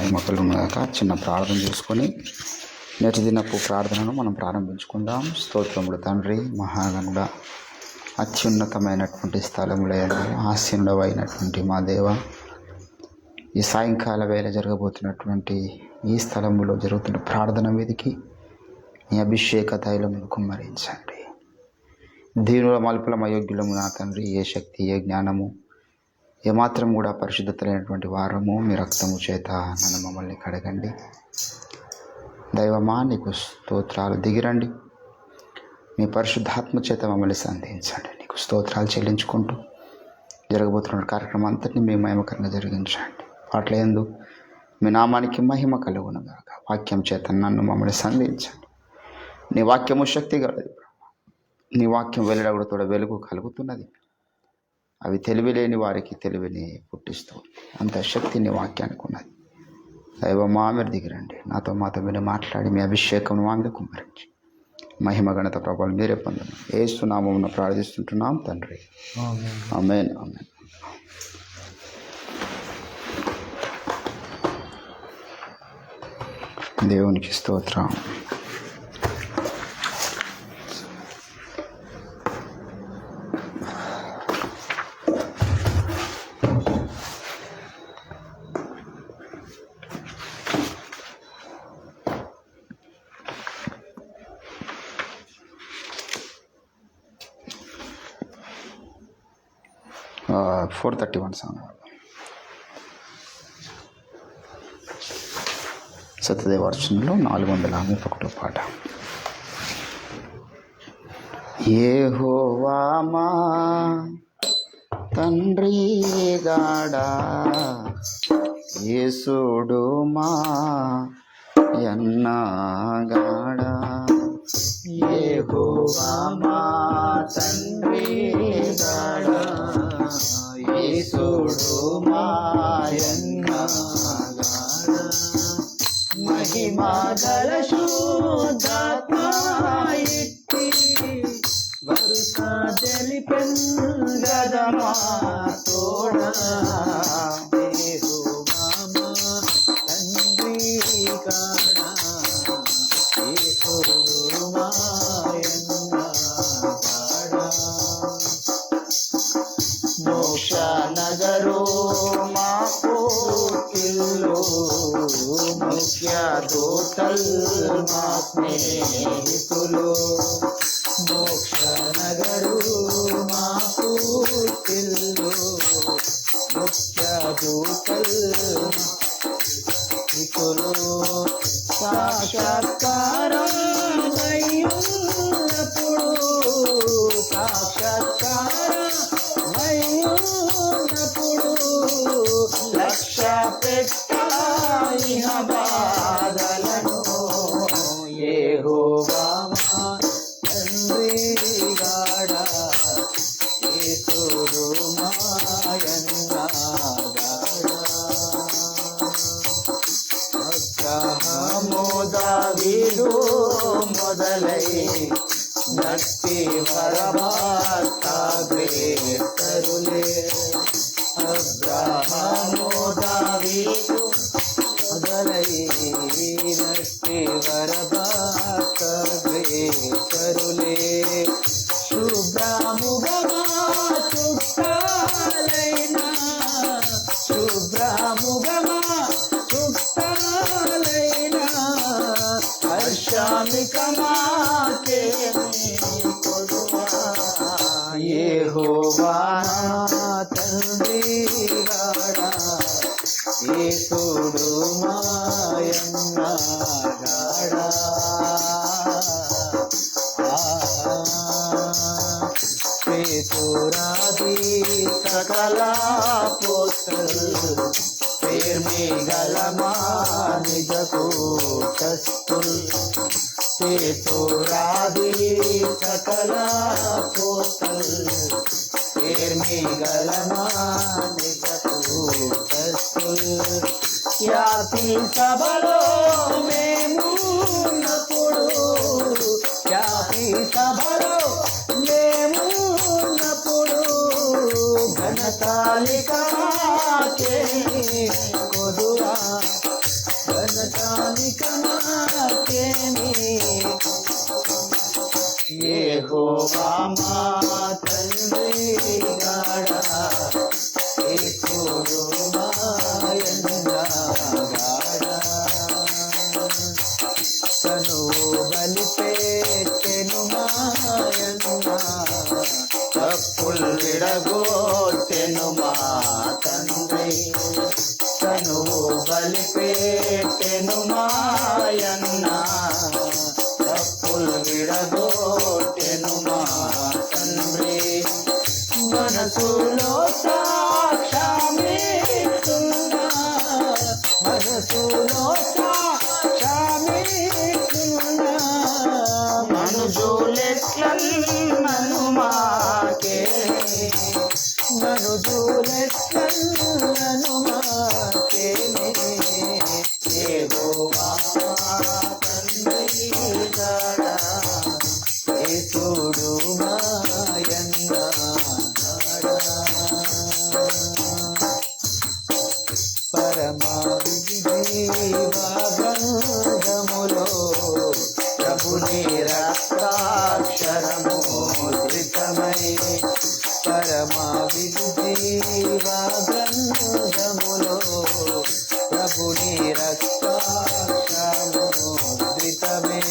మహిమ కలుగునుగాక. చిన్న ప్రార్థన చేసుకొని నేటి దినపు ప్రార్థనను మనం ప్రారంభించుకుందాం. స్తోత్రములు తండ్రి, మహాగణుడ, అత్యున్నతమైనటువంటి స్థలములో ఆసీనుడవైనటువంటి మా దేవ, ఈ సాయంకాల వేళ జరగబోతున్నటువంటి ఈ స్థలంలో జరుగుతున్న ప్రార్థన మీదకి మీ అభిషేక తైలమును కుమ్మరించండి. దీనుల మలుపులం అయోగ్యులము నా తండ్రి. ఏ శక్తి, ఏ జ్ఞానము, ఏమాత్రం కూడా పరిశుద్ధత లేనటువంటి వారము. మీ రక్తము చేత నన్ను మమ్మల్ని కడగండి. దైవమా, నీకు స్తోత్రాలు. దిగిరండి, మీ పరిశుద్ధాత్మ చేత మమ్మల్ని సంధించండి. నీకు స్తోత్రాలు చెల్లించుకుంటూ జరగబోతున్న కార్యక్రమం అంతటిని మీ మహిమకరంగా జరిగించండి. వాటిలో యందు మీ నామానికి మహిమ కలుగునుగాక. వాక్యం చేత నన్ను మమ్మల్ని సంధించండి. నీ వాక్యము శక్తి గలది. నీ వాక్యం వెలువడుతూ వెలుగు కలుగుతున్నది. అవి తెలివిలేని వారికి తెలివిని పుట్టిస్తూ అంత శక్తి నీ వాక్యానికి ఉన్నది. దైవమా, మీరు దిగిరండి, మాతో మీరు మాట్లాడి మీ అభిషేకం మా మీద కుమ్మరించి మహిమ ఘనత ప్రభావాలు మీరే పొందండి. యేసు నామమున ప్రార్థిస్తుంటున్నాం తండ్రి, ఆమేన్. ఆమేన్. దేవునికి స్తోత్రం. ఆ 431 సాంగ్, సత్యదేవార్చనలో 431 పాట. యెహోవా మా తండ్రి గాడా, యేసుడు మా యన్నగాడా. యెహోవా మా తండ్రి గాడా, యేసుడు మా యన్నగాడా. మహిమా గల శుద్ధాత్మ ఇట్టి వరుస తెలిపెన్ గదమా తోడా. యెహోవా మా తండ్రి గాడా, యేసుడు మా యన్నగాడా. మోక్ష నగరు మాకు ఇల్లు, ముఖ్య దూతల్ మా స్నేహితులు. మోక్ష నగరు మాకు ఇల్లు, ముఖ్య దూతల్ స్నేహితులు. సాక్షాత్కారం అయ్యున్నప్పుడు, సాక్షాత్కారం అయ్యున్నప్పుడు లక్ష్య పెట్టాయిన బాధలను. యెహోవా మా తండ్రి గాడా, యేసుడు మా యన్నగాడా. అబ్రహాము దావీదు మొదలై నట్టి వరభాగ్రేతరులే. అబ్రహాము దావీదు మొదలై నట్టి వరభాగ్రేతరులే. శుభ్రముగమా చుట్టాలైనా, శుభ్రముగమా చుట్టాలైనా, హర్షామికమా కొడువా. యెహోవా తండ్రి గాడా, యేసుడు మా యన్నగాడా. పేతురాది సకల పోస్టల్ పేర్మి గలమా నిజకు కస్తుల్. పేతురాది సకల పోస్టల్ పేర్మి గలమా నిజకు కస్తుల్. ఖ్యాతి సభలో మేము ఉన్నప్పుడు, ఖ్యాతి సభలో మేము ఉన్నప్పుడు ఘనతాలిక కొదువా. ఘనతానిక నాకేమి యెహోవా మా తండ్రి గాడా యేసుడు మాయన్న గాడా తను బలిపెట్టెను మాయన్న తప్పులు విడగొట్టెను మా తండ్రి తను బలిపెట్టెను మాయన్న తప్పులు విడగొట్టెను మా తండ్రి మనసులో సాక్షామిస్తున్నా మనసులో సాక్షామిస్తున్నా మనుజులెట్లను మాకే మనుజులెట్లను మాకే యెహోవా తండ్రి గాడా యేసుడు మాయన్న గాడా పరమా జీవగంధములో ప్రభుని రక్తాక్షరము ధృతమై పరమా జీవగంధములో ప్రభుని రక్తాక్షరము ధృతమే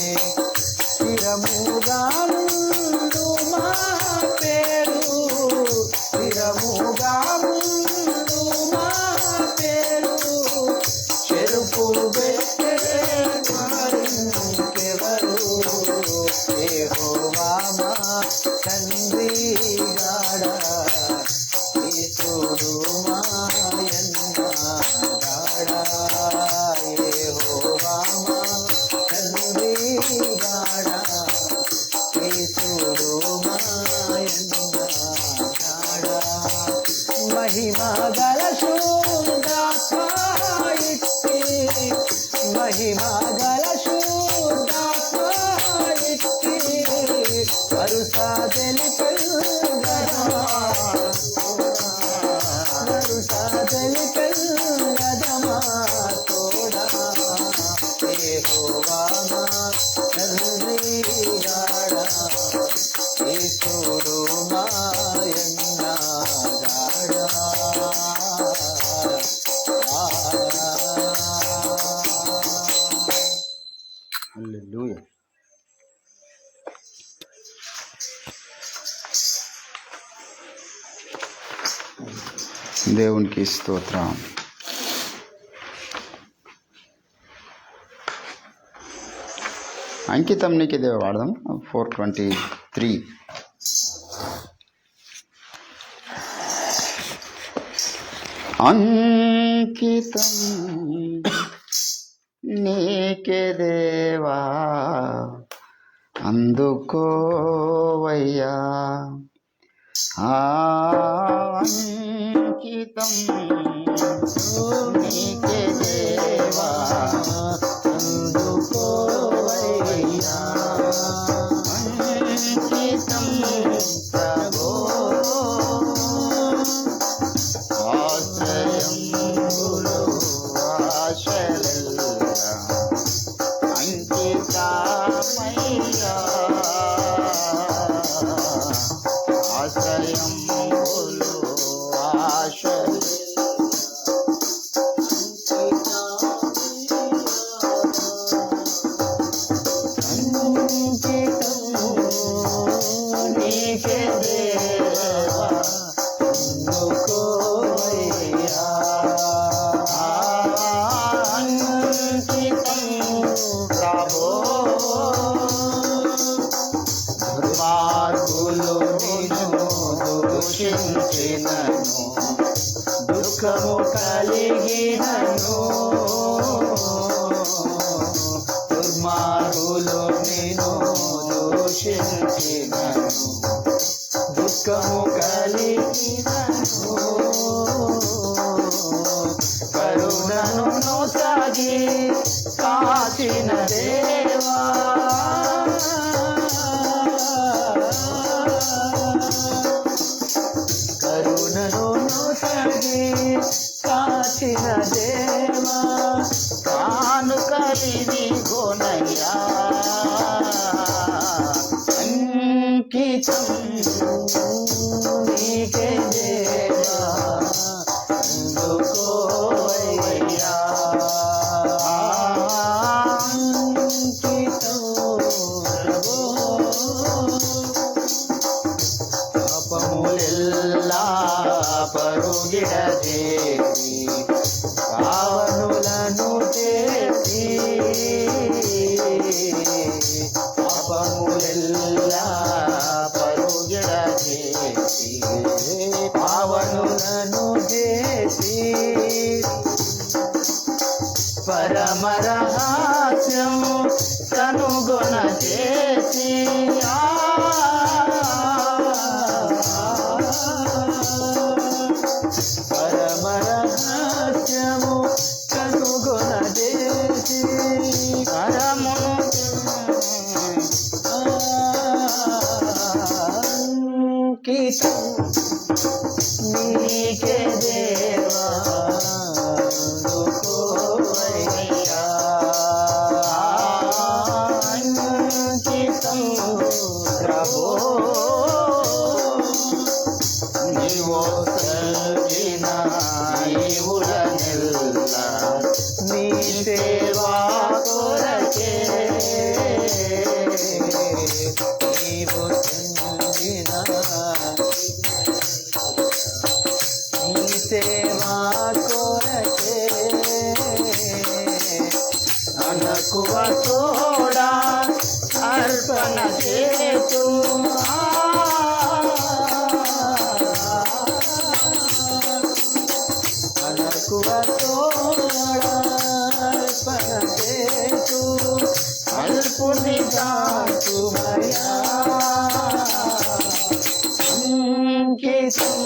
స్థిరముగానుండు మా పేరు స్థిరముగానుండు మా పేరు చెరుపు పెట్టెవరు యెహోవా మా తండ్రి గాడా యేసుడు మాయన్న గాడా యెహోవా మా తండ్రి గాడా యేసుడు మాయన్న గాడా మహిమా గల శుద్ధాత్మ ఇచ్చి మహిమా గల శుద్ధాత్మ ఇచ్చి వరుసా తెలిపెను గదమా వరుసా తెలిపెను గదమా తోడా యెహోవా మా తండ్రి గాడా యేసుడు మాయన్న గాడా హల్లెలూయా. దేవునికి స్తోత్రం. అంకితం నీకు ఇదే వాడదాం. 423 అంకితం నీకే దేవా అందుకోవయ్యా అంకితం నీకే దేవా అందుకోవయ్యా అంకితం ప్రభో ఆశ్రయములు ఆశలెల్లా అంకితమయ్యా ఆశ్రయములు ఆశలెల్లా నీకే దేవా అందుకోవయ్యా అంకితం ప్రభో దుర్మార్గులు నిన్ను దూషించినను దుఃఖము కలిగినను దుర్మార్గులు నిన్ను దూషించినను దుఃఖము కలిగినను కరుణను నొసగి కాచిన దేవా కరుణను నొసగి కాచిన దేవా ఆఖరిది గోనయ్యా అంకితం నీకే దేవా అందుకోవయ్యా అంకితం ప్రభో పాపములెల్లా పరుగిడదేవి పావనులను చేసి పాపములెల్లా పరుగిడదేవి పావనులను చేసి పరమరహస్యం కనుగొన చేసి పరమరహస్యము కనుగొన చేసి కరమును అంకితం నీకే దేవా అందుకోవయ్యా అంకితం ప్రభో నీవో సల్గిన ఈవులనెల్ల నీ సేవా కొరకే నీవు చెందిన నీ సేవా కొరకే అనకువ తోడా అర్పణ చేతు అనకువ తోడార్పణ చేతు అల్పుని సుమయా అంకితం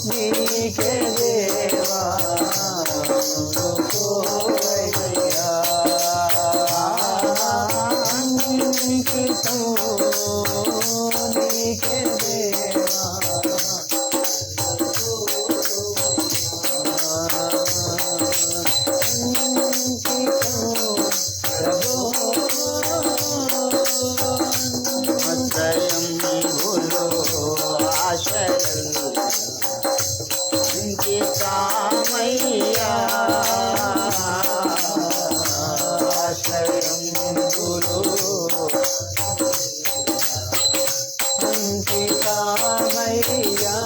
నీకే దేవా అందుకోవయ్యా అంకితం నీకే దేవా అంకితమయ్యా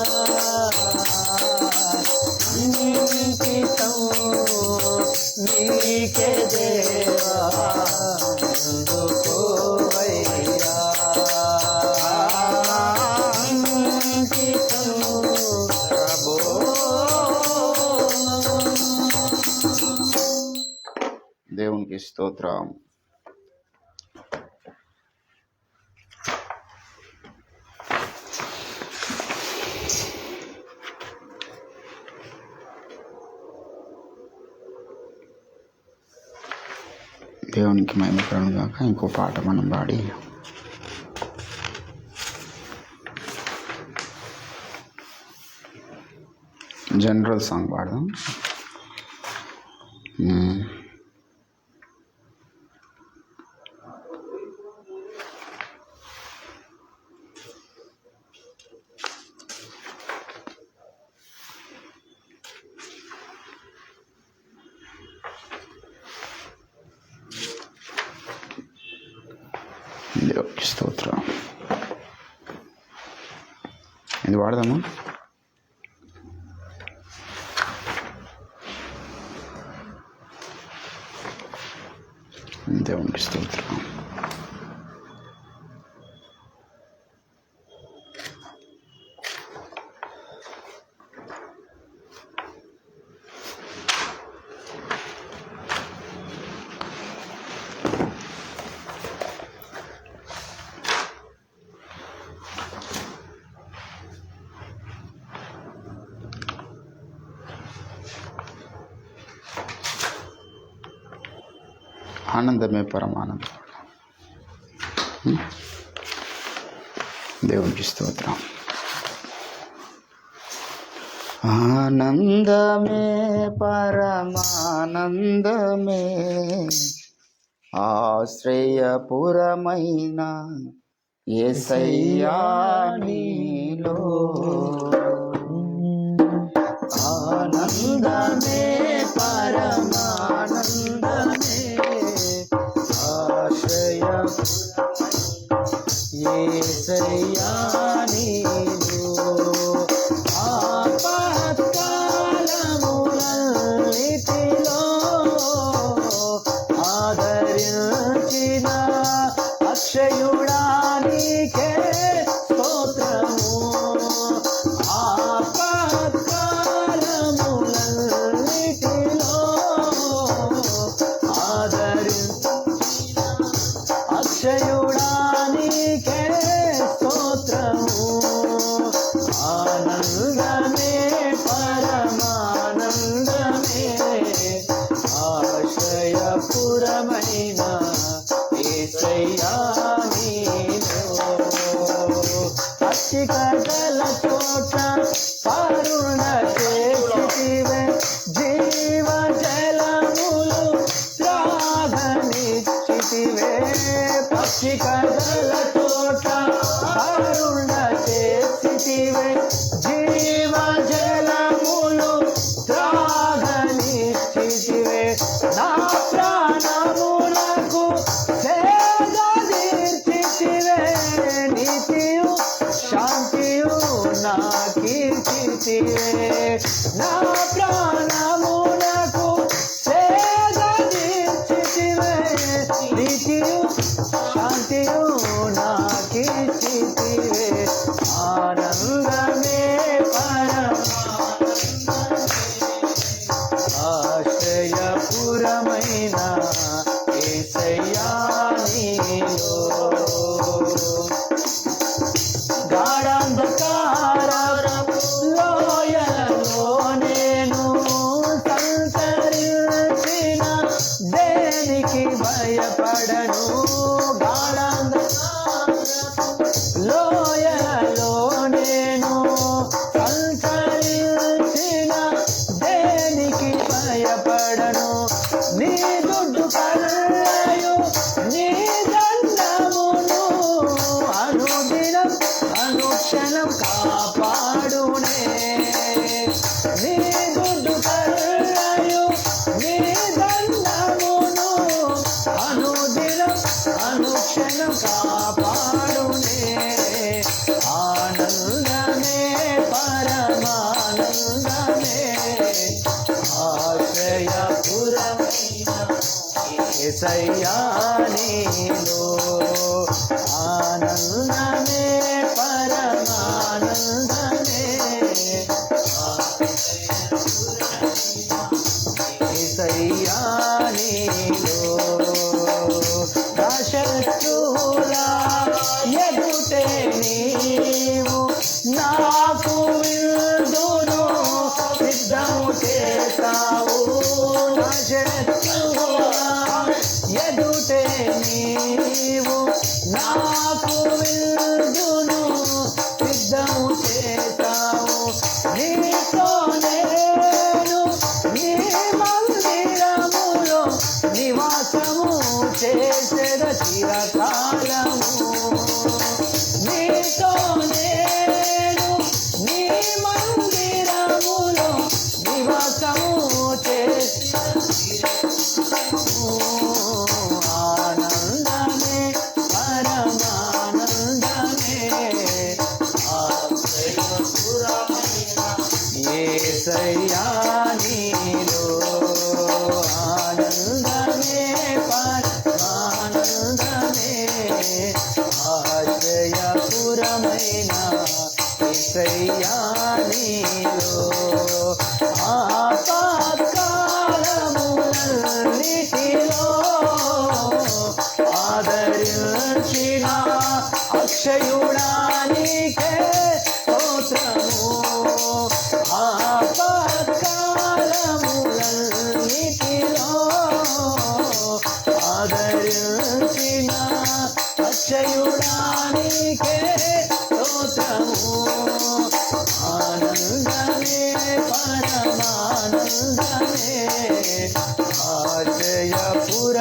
అంకితం నీకే దేవా అందుకోవయ్యా అంకితం ప్రభో దేవునికి స్తోత్రం. దేవునికి మహిమ కలుగును గాక. ఇంకో పాట మనం పాడి జనరల్ సాంగ్ పాడదాం. దేవునికి స్తోత్రం. ఇది వాడదామా? దేవునికి స్తోత్రం. ఆనందమే పరమానందం. దేవునికి స్తోత్రం. ఆనందమే పరమానందమే ఆశ్రయపురమైన యేసయ్యా నీలో ఆనందమే పరమానందమే ఆశ్రయపురమైన యేసయ్యా నీలో ఆపత్కాలములన్నిటిలో ఆదరించిన అక్షయుడా నీకే స్తోత్రము ఆపత్కాలములన్నిటిలో ఆదరించిన అక్షయుడా నీకే స్తోత్రము ఆనందమే పరమానందమే ఆశ్రయపురమైన యేసయ్యా నీలో పచ్చికగల చోట పరుణ చేసితివే జీవ జలములు త్రాగనిచ్చితివే పచ్చికగల చోట పరుణ చేసితివే జీవ జలములు త్రాగనిచ్చితివే నా ప్రాణములకు సేద తీర్చితివే నీతియు శాంతియు నాకీర్చితివే నా ప్రాణములకు సేద తీర్చితివే నీతియు శాంతియు నాకీర్చితివే ఆనందమే ఆశ్రయపురమైన యేసయ్యా నీలో గాఢాంధకార లోయలలో నేను సంచరించిన దేనికి భయపడను లోయలలో నేను సంచరించిన దేనికి భయపడను నీ దుడ్డు కర్రయు నీ దండమును అనుదినం అనుక్షణం కాపాడునే నీ దుడ్డు కర్రయు నీ దండమును అనుదినం అనుక్షణం కాపాడునే ఆనందమే పరమానందమే ఆశ్రయపురమైన యేసయ్యా నీలో ఆనందమే పరమానందమే యేసయ్యా నీలో శత్రువుల ఎదుటే నీవు నాకు విందును సిద్ధము చేస్తావు నా శత్రువుల ఎదుటే నీవు నాకు విందును సిద్ధము చేస్తావు నీతో నేను నీ మందిరములో నివాసము చేసేద చిరకాలము నీతో నేను నీ మందిరములో నివాసము ఆనందమే పరమానందమే యేసయ్యా నీలో ఆనందమే పరమానందమే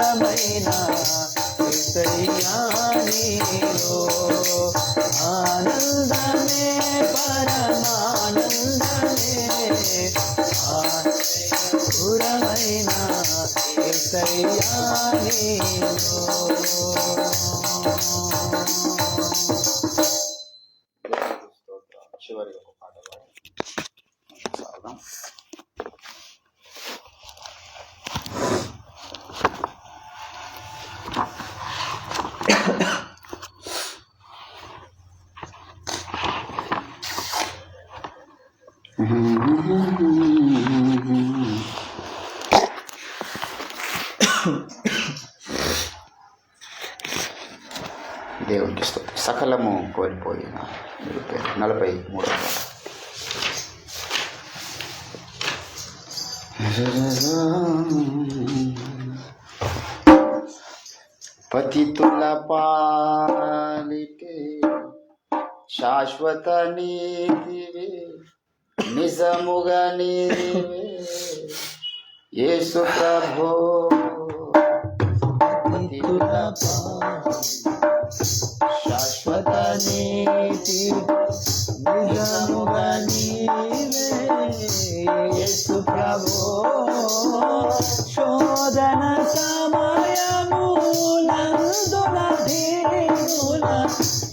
దూరమైన యేసయ్యా నీలో ఆనందమే పరమానందమే దూరమైన యేసయ్యా నీలో. చివరి ఒక పాట పాడదాం. దేవునికి స్తోత్రం. సకలము కోల్పోయిన 43వ పతితుల పాలిటే శాశ్వత నీతివే నిజముగా నీవే యేసు ప్రభో. పతితుల శాశ్వత నీతి నిజముగా నీవే యేసు ప్రభో. శోధన సమయములందున దీనుల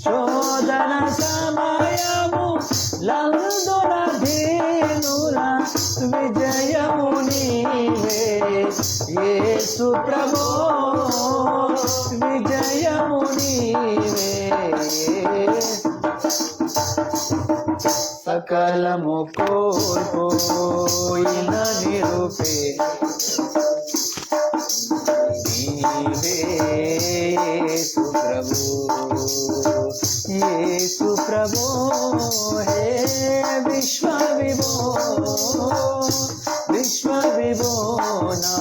శోధన సమయములందున దీనుల విజయము నీవే యేసు ప్రభో. విజయము నీవే సకలము కోల్పోయిన నిరూపే నీవే యేసు ప్రభు. యేసు ప్రభు హే విశ్వ విభో విశ్వ విభో నా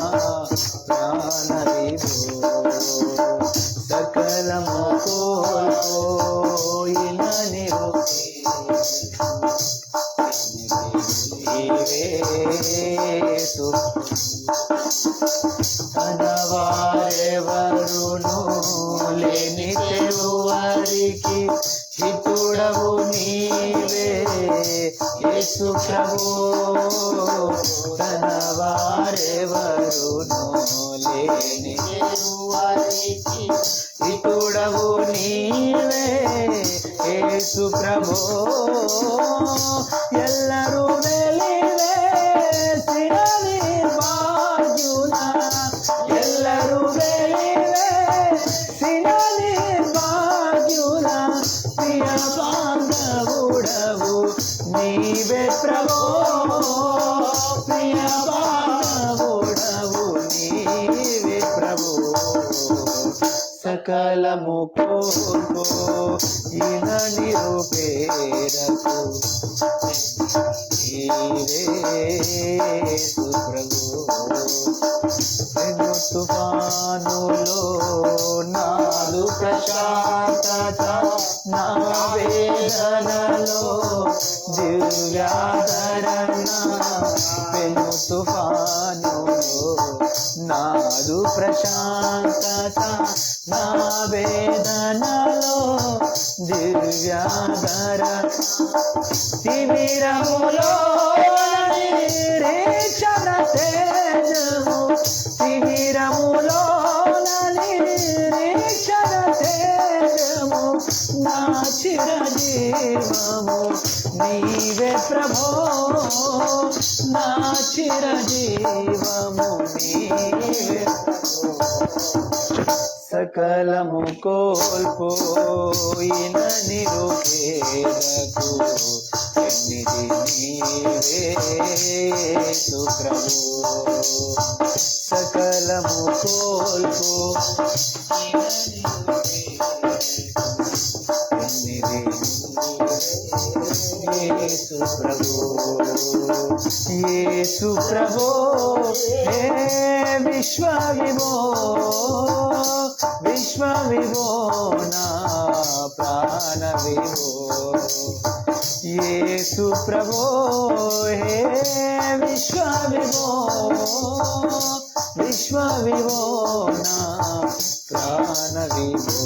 ప్రాణ విభో. సకలము కోల్పోయిన నిరూపే యేసు. తనవారెవరును లేని తెలువారికి హితుడవు నీవే యేసు ప్రభు. తనవారెవరును లేని తెలువారికి హితుడవు నీవే యేసు ప్రభు. ఎల్లరూ వెలివేసిన నిర్భాగ్యుల ఎల్లరూ వెలివేసిన నిర్భాగ్యుల ప్రియ బాంధవుడవు నీవే ప్రభో. ప్రియ బాంధవుడవు నీవే ప్రభో. సకలము కోల్పోయిన నిరూపేరకు యేసు ప్రభు. తుఫానులో నాదు ప్రశాంతత నా వేదనలో దివ్యాదరణ. పెను తుఫానులో నాదు ప్రశాంతత నా వేదనలో దివ్యాదరణ. శిబిరములో నిరీక్షణ తేజము శిబిరములో నిరీక్షణ తేజము నా చిరజీవము నీవే ప్రభో. నా చిరజీవము నీవే. సకలము కోల్పోయిన నిరూపేరకు ఎన్నిది నీవే యేసు ప్రభు. సకలము కోల్పోయిన ఎన్నిది యేసు ప్రభు. యేసు ప్రభు హే విశ్వ విభో విశ్వ విభో నా ప్రాణ విభో. యేసు ప్రభో హే విశ్వ విభో విశ్వ విభో నా ప్రాణ విభో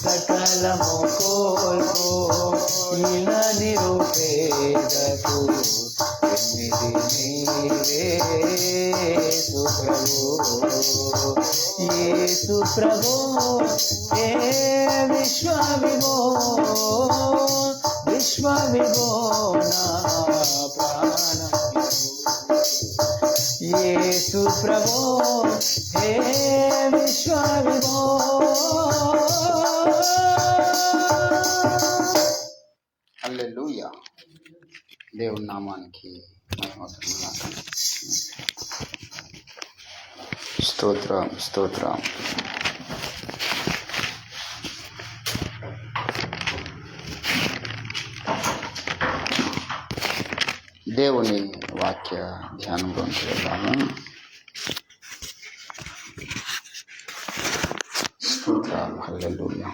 సకలము కోల్పో ఇలా నిరుపేదకు ఎన్నిది నీవే యేసు ప్రభు ఏ విశ్వ విభో నా ప్రాణం యేసు ప్రభు హే విశ్వ విభో హల్లెలూయా. దేవుని నామానికి మహిమ కలుగుగాక. స్తోత్రం స్తోత్రం. దేవుని వాక్య ధ్యానంలోకి వెళ్దాము. స్తోత్రం. హల్లెలూయా.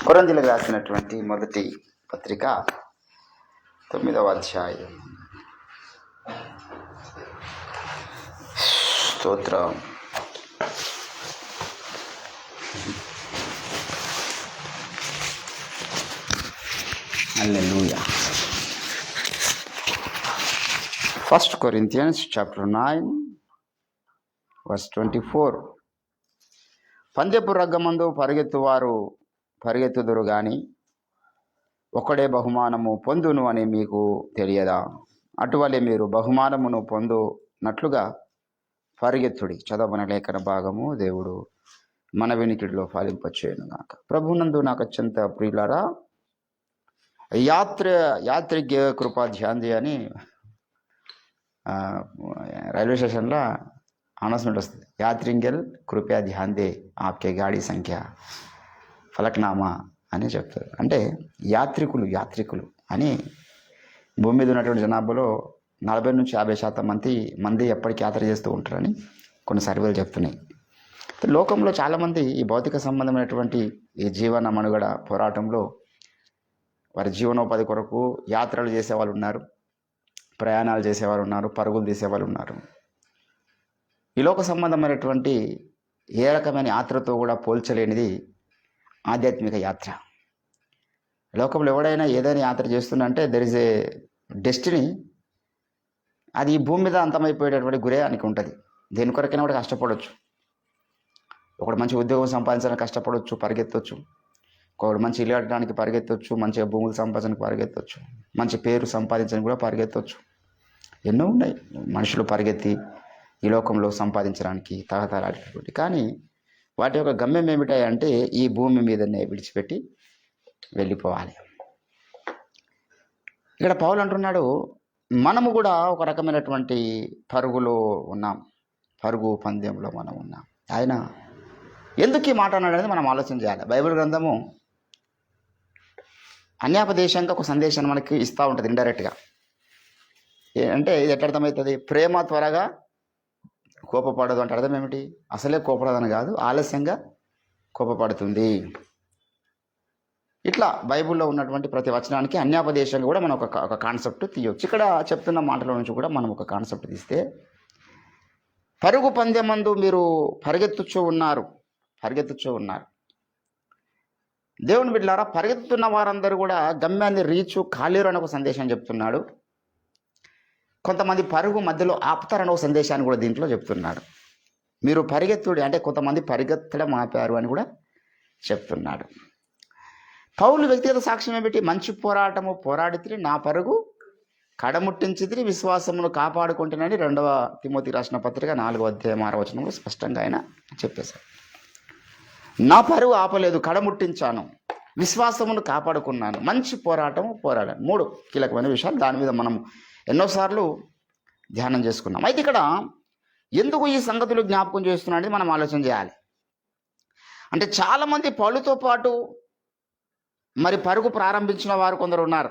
కొరింథీయులకు రాసినటువంటి మొదటి పత్రిక 9వ అధ్యాయం. స్తోత్రం. హల్లెలూయా. 1 Corinthians chapter 9 verse 24. పందెపు రగ్గమందు పరిగెత్తువారు పరిగెత్తుదురు గాని ఒకడే బహుమానము పొందును అని మీకు తెలియదా? అటువలే మీరు బహుమానమును పొందునట్లుగా పరిగెత్తుడి. చదవన లేఖన భాగము దేవుడు మన వినికిడిలో ఫలింపచేయును గాక. ప్రభునందు నాకు అత్యంత ప్రియులారా, యాత్రిక కృపా ధ్యాన్ దే అని రైల్వే స్టేషన్లో అనౌన్స్మెంట్ వస్తుంది. యాత్రింగల్ కృపయా ధ్యాన్ దే ఆప్కే గాడి సంఖ్య ఫలక్నామా అని చెప్తారు. అంటే యాత్రికులు అని భూమి మీద ఉన్నటువంటి జనాభాలో 40 నుంచి 50% మంది ఎప్పటికీ యాత్ర చేస్తూ ఉంటారని కొన్ని సర్వేలు చెప్తున్నాయి. లోకంలో చాలామంది ఈ భౌతిక సంబంధమైనటువంటి ఈ జీవన మనుగడ పోరాటంలో వారి జీవనోపాధి కొరకు యాత్రలు చేసేవాళ్ళు ఉన్నారు, ప్రయాణాలు చేసేవారు ఉన్నారు, పరుగులు తీసేవాళ్ళు ఉన్నారు. ఈ లోక సంబంధమైనటువంటి ఏ రకమైన యాత్రతో కూడా పోల్చలేనిది ఆధ్యాత్మిక యాత్ర. లోకంలో ఎవడైనా ఏదైనా యాత్ర చేస్తుందంటే దెర్ ఇస్ ఏ డెస్టినీ. అది ఈ భూమి మీద అంతమైపోయేటటువంటి గురే అని ఉంటుంది. దేని కొరకైనా కూడా కష్టపడవచ్చు. ఒకడు మంచి ఉద్యోగం సంపాదించడానికి కష్టపడవచ్చు, పరిగెత్తవచ్చు. ఒకడు మంచి ఇల్లు కట్టడానికి పరిగెత్తవచ్చు, మంచిగా భూములు సంపాదించడానికి పరిగెత్తవచ్చు, మంచి పేరు సంపాదించడానికి కూడా పరిగెత్తవచ్చు. ఎన్నో ఉన్నాయి మనుషులు పరిగెత్తి ఈ లోకంలో సంపాదించడానికి తహతలాడేటటువంటి. కానీ వాటి యొక్క గమ్యం ఏమిటాయంటే ఈ భూమి మీదనే విడిచిపెట్టి వెళ్ళిపోవాలి. ఇక్కడ పౌలు అంటున్నాడు, మనము కూడా ఒక రకమైనటువంటి పరుగులో ఉన్నాం, పరుగు పందెంలో మనం ఉన్నాం. ఆయన ఎందుకు ఈ మాట అన్నాడు అనేది మనం ఆలోచన చేయాలి. బైబిల్ గ్రంథము అన్యాపదేశంగా ఒక సందేశాన్ని మనకి ఇస్తూ ఉంటుంది ఇండైరెక్ట్గా. అంటే ఇది ఎట్లా అర్థమవుతుంది? ప్రేమ త్వరగా కోపపడదు అంటే అర్థం ఏమిటి? అసలే కోపడదని కాదు, ఆలస్యంగా కోపపడుతుంది. ఇట్లా బైబిల్లో ఉన్నటువంటి ప్రతి వచనానికి అన్యాపదేశంగా కూడా మనం ఒక కాన్సెప్ట్ తీయవచ్చు. ఇక్కడ చెప్తున్న మాటల నుంచి కూడా మనం ఒక కాన్సెప్ట్ తీస్తే, పరుగు పందెమందు మీరు పరిగెత్తుచూ ఉన్నారు. దేవుని బిడ్డలారా, పరిగెత్తుతున్న వారందరూ కూడా గమ్యాన్ని రీచు కాలేరు అని ఒక సందేశం చెప్తున్నాడు. కొంతమంది పరుగు మధ్యలో ఆపుతారని ఒక సందేశాన్ని కూడా దీంట్లో చెప్తున్నాడు. మీరు పరిగెత్తుడి అంటే కొంతమంది పరిగెత్తడం ఆపారు అని కూడా చెప్తున్నాడు. పౌలు వ్యక్తిగత సాక్ష్యం ఏమిటి? మంచి పోరాటము పోరాడితిరి, నా పరుగు కడముట్టించితిరి, విశ్వాసమును కాపాడుకుంటున్నాని 2వ తిమోతి రాసిన పత్రిక 4వ అధ్యాయం 6వ వచనంలో స్పష్టంగా ఆయన చెప్పేశారు. నా పరుగు ఆపలేదు, కడముట్టించాను, విశ్వాసమును కాపాడుకున్నాను, మంచి పోరాటము పోరాడాను. 3 కీలకమైన విషయాలు. దాని మీద మనం ఎన్నోసార్లు ధ్యానం చేసుకున్నాం. అయితే ఇక్కడ ఎందుకు ఈ సంగతులు జ్ఞాపకం చేస్తున్నా అనేది మనం ఆలోచన చేయాలి. అంటే చాలామంది పౌలుతో పాటు మరి పరుగు ప్రారంభించిన వారు కొందరు ఉన్నారు.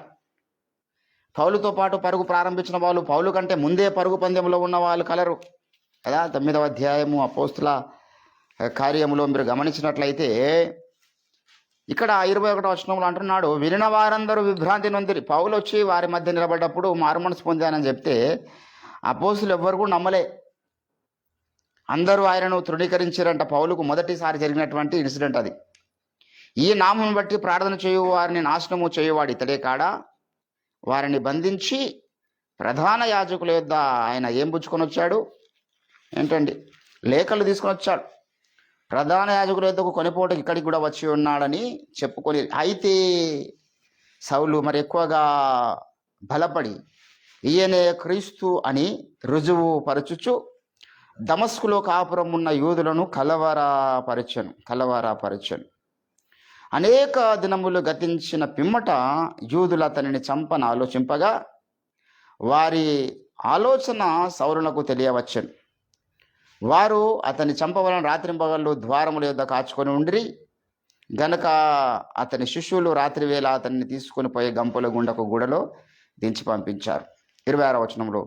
పౌలుతో పాటు పరుగు ప్రారంభించిన వాళ్ళు పౌలు కంటే ముందే పరుగు పందెంలో ఉన్న వాళ్ళు కలరు కదా. 9వ అధ్యాయము అపోస్తుల కార్యములో మీరు గమనించినట్లయితే ఇక్కడ 21వ వచనంలో అంటున్నాడు, వినిన వారందరూ విభ్రాంతి నొందిరి. పౌలు వచ్చి వారి మధ్య నిలబడ్డప్పుడు మారుమనసు పొందానని చెప్తే అపోస్తులు ఎవ్వరు కూడా నమ్మలే. అందరూ ఆయనను తృణీకరించారంట. పౌలుకు మొదటిసారి జరిగినటువంటి ఇన్సిడెంట్ అది. ఈ నామం బట్టి ప్రార్థన చేయు వారిని నాశనము చేయువాడు ఇతడే కాడా? వారిని బంధించి ప్రధాన యాజకుల యొద్ద ఆయన ఏం పుచ్చుకొని వచ్చాడు ఏంటండి? లేఖలు తీసుకొని వచ్చాడు. ప్రధాన యాజకుల యొద్దకు కొనిపోటకు ఇక్కడికి కూడా వచ్చి ఉన్నాడని చెప్పుకొని, అయితే సౌలు మరి ఎక్కువగా బలపడి ఈయనే క్రీస్తు అని రుజువు పరచుచు దమస్కులో కాపురం ఉన్న యూదులను కలవరపరచెను. అనేక దినములు గతించిన పిమ్మట యూదులు అతనిని చంపన ఆలోచింపగా వారి ఆలోచన సౌలునకు తెలియవచ్చెను. వారు అతని చంపవలను రాత్రింపగళ్ళు ద్వారముల యొద్ద కాచుకొని ఉండిరి గనక అతని శిష్యులు రాత్రివేళ అతన్ని తీసుకొని పోయే గంపుల గుండకు గూడలో దించి పంపించారు. 26వ వచనంలో,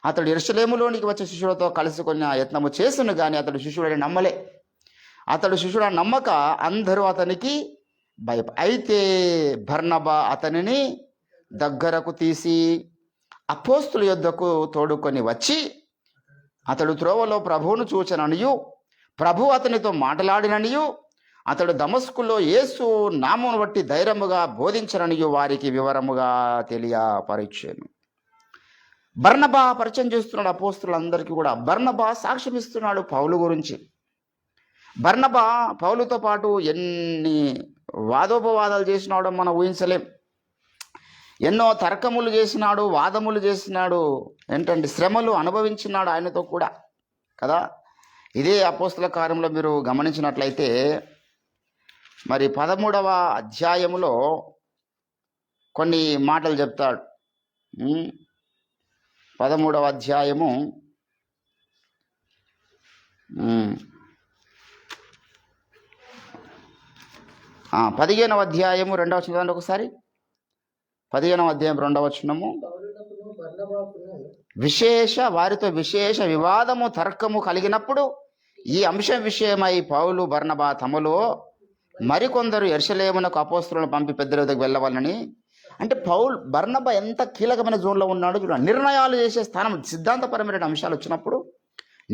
అతడు యెరూషలేములోనికి వచ్చే శిష్యులతో కలుసుకొని యత్నము చేసును కానీ అతడు శిష్యుడని నమ్మలే. అతడు శిష్యుడని నమ్మక అందరూ అతనికి అయితే బర్నబా అతనిని దగ్గరకు తీసి అపోస్తుల యొద్దకు తోడుకొని వచ్చి అతడు త్రోవలో ప్రభువును చూచననియు ప్రభు అతనితో మాట్లాడిననియు అతడు దమస్కులో యేసు నామమును బట్టి ధైర్యముగా బోధించననియు వారికి వివరముగా తెలియపరిచెను. బర్నబా పరిచయం చేస్తున్నాడు అపోస్తులందరికీ కూడా. బర్నబా సాక్ష్యం ఇస్తున్నాడు పౌలు గురించి. బర్నబా పౌలుతో పాటు ఎన్ని వాదోపవాదాలు చేసినాడో మనం ఊహించలేం. ఎన్నో తర్కములు చేసినాడు, వాదములు చేసినాడు, ఏంటంటే శ్రమలు అనుభవించినాడు ఆయనతో కూడా కదా. ఇదే అపోస్తుల కార్యంలో మీరు గమనించినట్లయితే మరి 13వ అధ్యాయములో కొన్ని మాటలు చెప్తాడు. 13వ అధ్యాయము 15వ అధ్యాయము 2వ వచనం ఒకసారి. 15వ అధ్యాయం 2వ వచనము, వారితో విశేష వివాదము తర్కము కలిగినప్పుడు ఈ అంశం విషయమై పౌలు బర్నబా తమలో మరికొందరు యెరూషలేమునకు అపోస్తలులను పంపి పెద్దల వద్దకు వెళ్ళవాలని. అంటే బర్నబా ఎంత కీలకమైన జోన్లో ఉన్నాడో చూడండి. నిర్ణయాలు చేసే స్థానం, సిద్ధాంతపరమైన అంశాలు వచ్చినప్పుడు,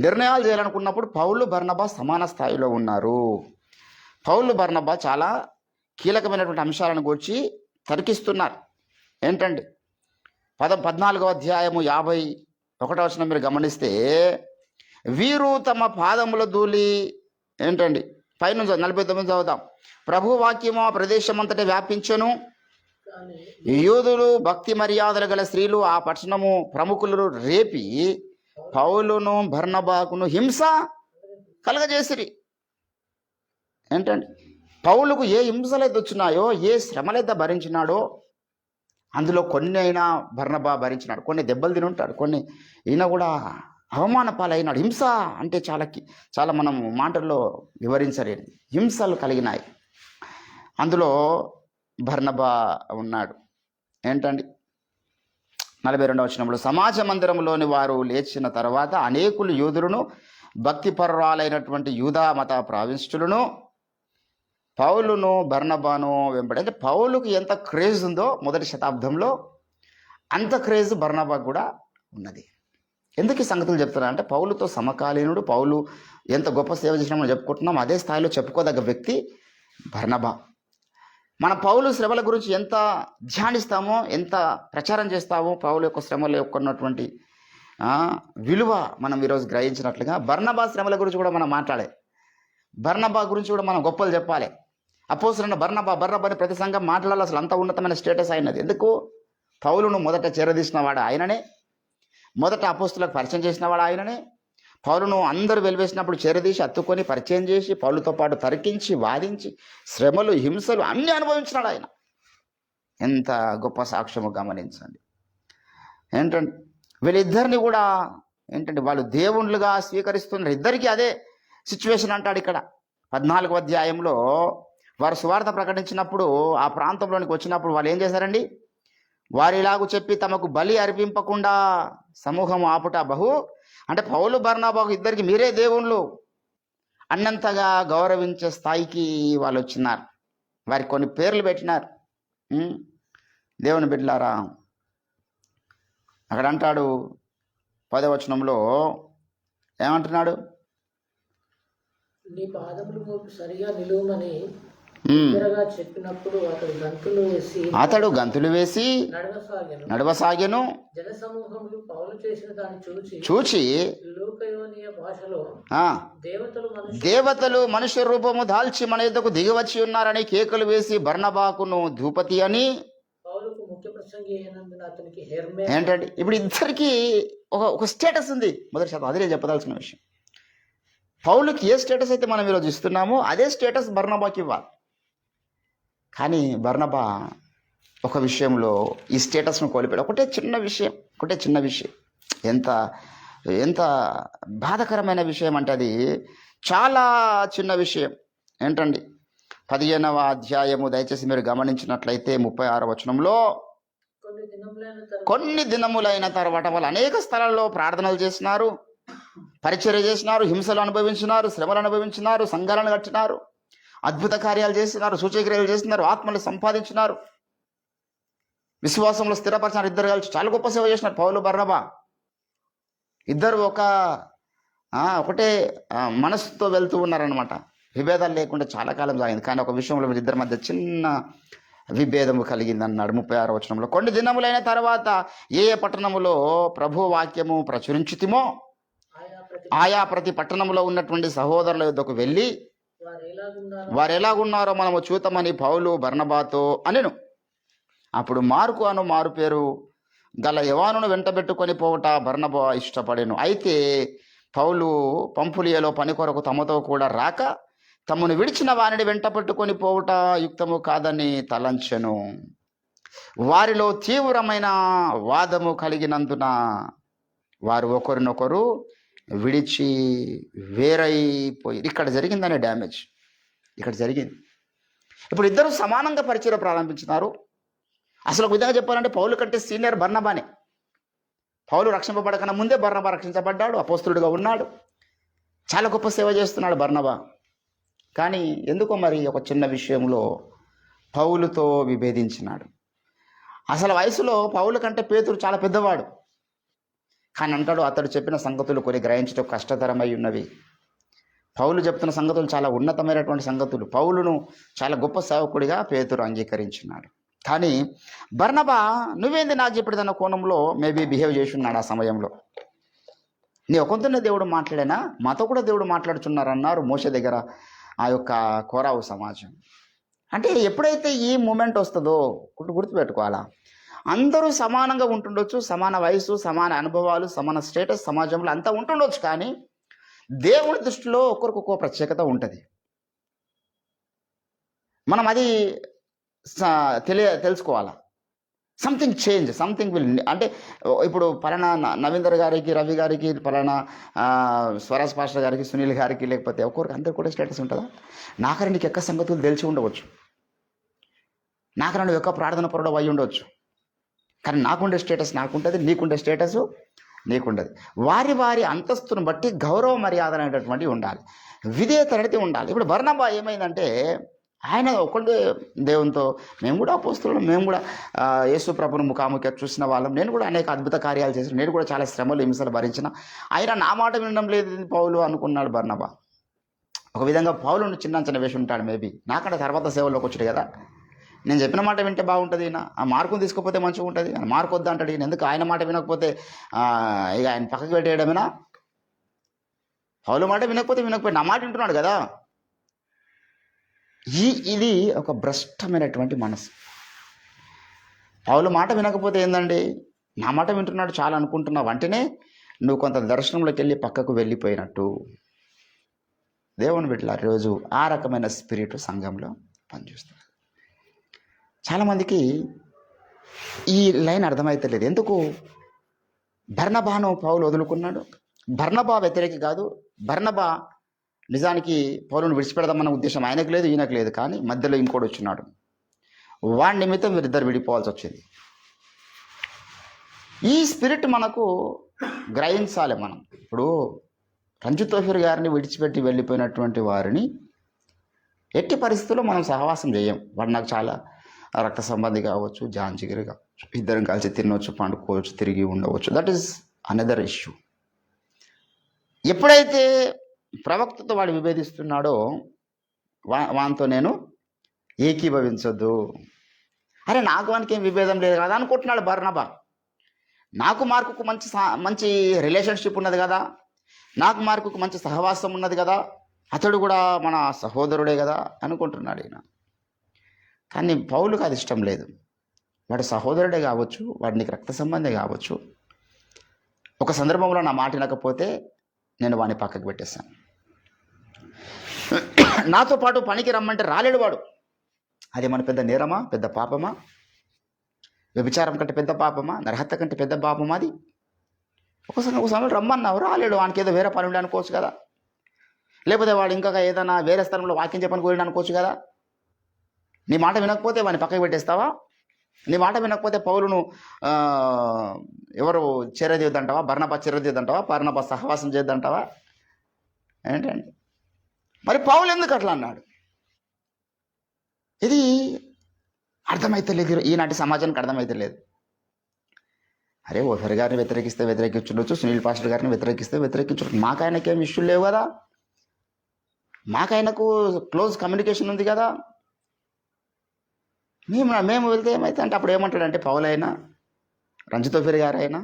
నిర్ణయాలు చేయాలనుకున్నప్పుడు పౌలు బర్నబా సమాన స్థాయిలో ఉన్నారు. పౌలు బర్నబా చాలా కీలకమైనటువంటి అంశాలను గురించి తర్కిస్తున్నారు. ఏంటండి 14వ అధ్యాయము 51వ వచనం మీరు గమనిస్తే, వీరు తమ పాదముల ధూళి ఏంటండి పైనుంచి 49 చదువుదాం. ప్రభు వాక్యము ఆ ప్రదేశం అంతటా వ్యాపించెను. యూదులు భక్తి మర్యాదలు గల స్త్రీలు ఆ పట్టణము ప్రముఖులు రేపి పౌలును బర్నబాకును హింస కలగజేసిరి. ఏంటండి పౌలుకు ఏ హింసలైతే వచ్చినాయో, ఏ శ్రమలైతే భరించినాడో అందులో కొన్ని అయినా బర్నబా భరించినాడు. కొన్ని దెబ్బలు తిని ఉంటాడు, కొన్ని ఈయన కూడా అవమాన పాలైనాడు. హింస అంటే చాలా మనం మాటల్లో వివరించలేదు. హింసలు కలిగినాయి. అందులో బర్నబా ఉన్నాడు. ఏంటండి 42వ వచనంలో, సమాజ మందిరంలోని వారు లేచిన తర్వాత అనేకులు యూదులను భక్తిపరురాలైనటువంటి యూదా మత ప్రావిన్స్టులను పౌలును బర్నబాను వెంబడి. అంటే పౌలుకు ఎంత క్రేజ్ ఉందో మొదటి శతాబ్దంలో అంత క్రేజ్ బర్నబా కూడా ఉన్నది. ఎందుకు ఈ సంగతులు చెప్తున్నా అంటే, పౌలుతో సమకాలీనుడు, పౌలు ఎంత గొప్ప సేవ చేసినామని చెప్పుకుంటున్నాం, అదే స్థాయిలో చెప్పుకోదగ్గ వ్యక్తి బర్నబా. మన పౌలు శ్రమల గురించి ఎంత ధ్యానిస్తామో, ఎంత ప్రచారం చేస్తామో, పౌలు యొక్క శ్రమల యొక్క ఉన్నటువంటి విలువ మనం ఈరోజు గ్రహించినట్లుగా బర్నబా శ్రమల గురించి కూడా మనం మాట్లాడే, బర్నబా గురించి కూడా మనం గొప్పలు చెప్పాలి. అపోస్తలుడైన బర్నబాని ప్రతి సంఘం మాట్లాడాలి. అసలు అంత ఉన్నతమైన స్టేటస్ అయినది. ఎందుకు? పౌలును మొదట చేరదీసినవాడు ఆయననే, మొదట అపోస్తలులకు పరిచయం చేసినవాడు ఆయననే. పౌలును అందరూ వెలివేసినప్పుడు చేరదీసి అత్తుకొని పరిచయం చేసి పౌలుతో పాటు తరికించి వాదించి శ్రమలు హింసలు అన్నీ అనుభవించినాడు ఆయన. ఎంత గొప్ప సాక్ష్యము గమనించండి. ఏంటంటే వీళ్ళిద్దరిని కూడా ఏంటంటే వాళ్ళు దేవుళ్ళుగా స్వీకరిస్తున్నారు. ఇద్దరికీ అదే సిచ్యువేషన్ అంటాడు ఇక్కడ 14వ అధ్యాయంలో. వారు సువార్త ప్రకటించినప్పుడు ఆ ప్రాంతంలోనికి వచ్చినప్పుడు వాళ్ళు ఏం చేశారండి? వారు ఇలాగూ చెప్పి తమకు బలి అర్పింపకుండా సమూహం ఆపుట బహు, అంటే పౌలు బర్నబాకు ఇద్దరికి మీరే దేవుళ్ళు అన్నంతగా గౌరవించే స్థాయికి వాళ్ళు వచ్చినారు. వారికి కొన్ని పేర్లు పెట్టినారు. దేవుని బిడ్డలారా, అక్కడ అంటాడు 10వ వచనంలో ఏమంటున్నాడు? నీ పాదములు మోపు సరిగా నిలువమని బిగ్గరగా చెప్పినప్పుడు అతడు గంతులు వేసి నడవసాగెను. జనసమూహములు పౌలు చేసిన దాన్ని చూచి లూకయోనియ భాషలో దేవతలు మనుష్య రూపము దాల్చి మన యొద్దకు దిగివచ్చి ఉన్నారని కేకలు వేసి బర్నబాకును ధూపతి అని పౌలుకు ముఖ్య ప్రసంగి అయినందున అతనికి హెర్మే. ఏంటంటే ఇప్పుడు ఇద్దరికి ఒక స్టేటస్ ఉంది. మొదటి శాతం అదే చెప్పదలసిన విషయం. పౌలుకి ఏ స్టేటస్ అయితే మనం ఈరోజు ఇస్తున్నామో అదే స్టేటస్ బర్నబాకి ఇవ్వాలి. కానీ బర్నబా ఒక విషయంలో ఈ స్టేటస్ను కోల్పోయాడు. ఒకటే చిన్న విషయం. ఎంత బాధకరమైన విషయం అంటే అది చాలా చిన్న విషయం. ఏంటండి? 15వ అధ్యాయము దయచేసి మీరు గమనించినట్లయితే 36వ వచనంలో కొన్ని దినములైన తర్వాత వాళ్ళు అనేక స్థలాల్లో ప్రార్థనలు చేసినారు, పరిచర్య చేసినారు, హింసలు అనుభవించినారు, శ్రమలు అనుభవించినారు, సంఘాలను కట్టినారు, అద్భుత కార్యాలు చేస్తున్నారు, సూచక్రియలు చేస్తున్నారు, ఆత్మలు సంపాదించినారు, విశ్వాసంలో స్థిరపరిచినారు. ఇద్దరు కలిసి చాలా గొప్ప సేవ చేసినారు. పౌలు బర్నబా ఇద్దరు ఒకటే మనసుతో వెళ్తూ ఉన్నారనమాట. విభేదాలు లేకుండా చాలా కాలం సాగింది. కానీ ఒక విషయంలో ఇద్దరి మధ్య చిన్న విభేదము కలిగింది అన్నాడు 36వ వచనంలో. కొన్ని దినములైన తర్వాత ఏ పట్టణములో ప్రభు వాక్యము ప్రచురించితిమో ఆయా ప్రతి పట్టణంలో ఉన్నటువంటి సహోదరుల యొద్దకు వెళ్ళి వారు ఎలాగున్నారో మనము చూతమని పౌలు బర్నబాతో అనెను. అప్పుడు మార్కు అను మారు పేరు గల యవానును వెంటబెట్టుకొని పోవుట బర్నబా ఇష్టపడెను. అయితే పౌలు పంఫులియలో పని కొరకు తమతో కూడా రాక తమను విడిచిన వారిని వెంట పెట్టుకొని పోవుట యుక్తము కాదని తలంచెను. వారిలో తీవ్రమైన వాదము కలిగినందున వారు ఒకరినొకరు విడిచి వేరైపోయి. ఇక్కడ జరిగిందనే డ్యామేజ్ ఇక్కడ జరిగింది. ఇప్పుడు ఇద్దరు సమానంగా పరిచయం ప్రారంభించినారు. అసలు ఒక విధంగా చెప్పాలంటే పౌలు కంటే సీనియర్ బర్నబానే. పౌలు రక్షింపబడకన్నా ముందే బర్నబా రక్షించబడ్డాడు, అపోస్తులుడిగా ఉన్నాడు, చాలా గొప్ప సేవ చేస్తున్నాడు బర్నబా. కానీ ఎందుకో మరి ఒక చిన్న విషయంలో పౌలుతో విభేదించినాడు. అసలు వయసులో పౌలు కంటే పేతురు చాలా పెద్దవాడు. కానీ అంటాడు అతడు చెప్పిన సంగతులు కొన్ని గ్రహించడం కష్టతరమై ఉన్నవి. పౌలు చెప్తున్న సంగతులు చాలా ఉన్నతమైనటువంటి సంగతులు. పౌలును చాలా గొప్ప సేవకుడిగా పేతురు అంగీకరించినాడు. కానీ బర్నబా నువ్వేంది నాకు చెప్పేదన్న కోణంలో మేబీ బిహేవ్ చేసి ఉన్నాడు ఆ సమయంలో. నీ ఒకంతనే దేవుడు మాట్లాడేనా, మాతో కూడా దేవుడు మాట్లాడుతున్నారన్నారు మోషే దగ్గర ఆ యొక్క కోరావు సమాజం. అంటే ఎప్పుడైతే ఈ మూమెంట్ వస్తుందో గుర్తుపెట్టుకోవాలా, అందరూ సమానంగా ఉంటుండొచ్చు, సమాన వయసు, సమాన అనుభవాలు, సమాన స్టేటస్ సమాజంలో అంతా ఉంటుండొచ్చు. కానీ దేవుని దృష్టిలో ఒక్కొక్క ప్రత్యేకత ఉంటుంది. మనం అది తెలుసుకోవాలా. Something change, something will. అంటే ఇప్పుడు పలానా నవీందర్ గారికి, రవి గారికి, పలానా స్వరాజ్ పాస్టర్ గారికి, సునీల్ గారికి, లేకపోతే ఒక్కొక్కరికి అందరికి కూడా స్టేటస్ ఉంటుందా? నాకని నీకు ఎక్క సంగతులు తెలిసి ఉండవచ్చు, నాకని నువ్వు ఎక్క ప్రార్థన పరుడు అయి ఉండవచ్చు. కానీ నాకుండే స్టేటస్ నాకుంటుంది, నీకుండే స్టేటస్ నీకుండదు. వారి వారి అంతస్తును బట్టి గౌరవ మర్యాద అనేటటువంటివి ఉండాలి, విధేయత అనేది ఉండాలి. ఇప్పుడు బర్నబా ఏమైందంటే ఆయన ఒకటే దేవునితో, మేము కూడా అపోస్తులం, మేము కూడా యేసు ప్రభును ముఖాముఖి చూసిన వాళ్ళం, నేను కూడా అనేక అద్భుత కార్యాలు చేసిన, నేను కూడా చాలా శ్రమలు హింసలు భరించిన, ఆయన నా మాట వినడం లేదు పౌలు అనుకున్నాడు బర్నబా. ఒక విధంగా పౌలును చిన్న అంచనా వేసి ఉంటాడు మేబీ. నాకంటే తర్వాత సేవలోకి వచ్చాడు కదా, నేను చెప్పిన మాట వింటే బాగుంటుంది, ఆ మార్కును తీసుకోకపోతే మంచిగా ఉంటుంది, ఆయన మార్కు వద్దా అంటాడు, ఈయన ఎందుకు ఆయన మాట వినకపోతే ఇక ఆయన పక్కకు పెట్టేయడమేనా? పౌలు మాట వినకపోతే నా మాట వింటున్నాడు కదా. ఇది ఒక భ్రష్టమైనటువంటి మనసు. పౌలు మాట వినకపోతే ఏందండి, నా మాట వింటున్నాడు చాలా అనుకుంటున్నావు అంటేనే నువ్వు కొంత దర్శనంలోకి వెళ్ళి పక్కకు వెళ్ళిపోయినట్టు. దేవుని బిడ్డలారా, రోజు ఆ రకమైన స్పిరిట్ సంఘంలో పనిచేస్తుంది. చాలామందికి ఈ లైన్ అర్థమైతలేదు. ఎందుకు బర్నబాను పౌలు వదులుకున్నాడు? బర్నబా వ్యతిరేకి కాదు. బర్నబా నిజానికి పౌలును విడిచిపెడదామన్న ఉద్దేశం ఆయనకు లేదు, ఈయనకు లేదు. కానీ మధ్యలో ఇంకోటి వచ్చినాడు, వాడి నిమిత్తం వీరిద్దరు విడిపోవాల్సి వచ్చింది. ఈ స్పిరిట్ మనకు గ్రహించాలి. మనం ఇప్పుడు రంజు తోఫీర్ గారిని విడిచిపెట్టి వెళ్ళిపోయినటువంటి వారిని ఎట్టి పరిస్థితుల్లో మనం సహవాసం చేయం. వాడు నాకు చాలా రక్త సంబంధి కావచ్చు, జాంజిగిరి కావచ్చు, ఇద్దరం కలిసి తినవచ్చు, పండుకోవచ్చు, తిరిగి ఉండవచ్చు. That is another issue. ఎప్పుడైతే ప్రవక్తతో వాడు విభేదిస్తున్నాడో వానితో నేను ఏకీభవించొద్దు. అరే నాకు వానికి ఏం విభేదం లేదు కదా అనుకుంటున్నాడు బర్నబా. నాకు మార్కుకు మంచి రిలేషన్షిప్ ఉన్నది కదా, నాకు మార్కుకు మంచి సహవాసం ఉన్నది కదా, అతడు కూడా మన సహోదరుడే కదా అనుకుంటున్నాడు ఈయన. కానీ పౌలుకు అది ఇష్టం లేదు. వాడు సహోదరుడే కావచ్చు, వాడు నీకు రక్త సంబంధే కావచ్చు. ఒక సందర్భంలో నా మాట వినకపోతే నేను వాడిని పక్కకు పెట్టేశాను. నాతో పాటు పనికి రమ్మంటే రాలేడు వాడు. అది మన పెద్ద నేరమా, పెద్ద పాపమా? వ్యభిచారం కంటే పెద్ద పాపమా? నరహత్య కంటే పెద్ద పాపమా అది? ఒక సమయంలో రమ్మన్నావు, రాలేడు. వానికి ఏదో వేరే పని ఉండి అనుకోవచ్చు కదా, లేకపోతే వాడు ఇంకా ఏదైనా వేరే స్థలంలో వాక్యం చెప్పని కోరిన అనుకోవచ్చు కదా. నీ మాట వినకపోతే వాడిని పక్కకు పెట్టేస్తావా? నీ మాట వినకపోతే పౌలును ఎవరు చేరదీయద్దంటావా? బర్నబా చేరదీయద్దంటావా? బర్నబా సహవాసం చేయొద్దంటావా? ఏంటండి మరి పౌలు ఎందుకు అట్లా అన్నాడు? ఇది అర్థమైతే లేదు, ఈనాటి సమాజానికి అర్థమైతే లేదు. అరే ఓఫర్ గారిని వ్యతిరేకిస్తుండొచ్చు, సునీల్ పాస్టర్ గారిని వ్యతిరేకించవచ్చు. మాకు ఆయనకేం ఇష్యూలు లేవు కదా, మాకు ఆయనకు క్లోజ్ కమ్యూనికేషన్ ఉంది కదా. మేము వెళ్తే ఏమైతే అంటే అప్పుడు ఏమంటాడంటే పౌలు అయినా, రంజితోఫిర్ గారు అయినా,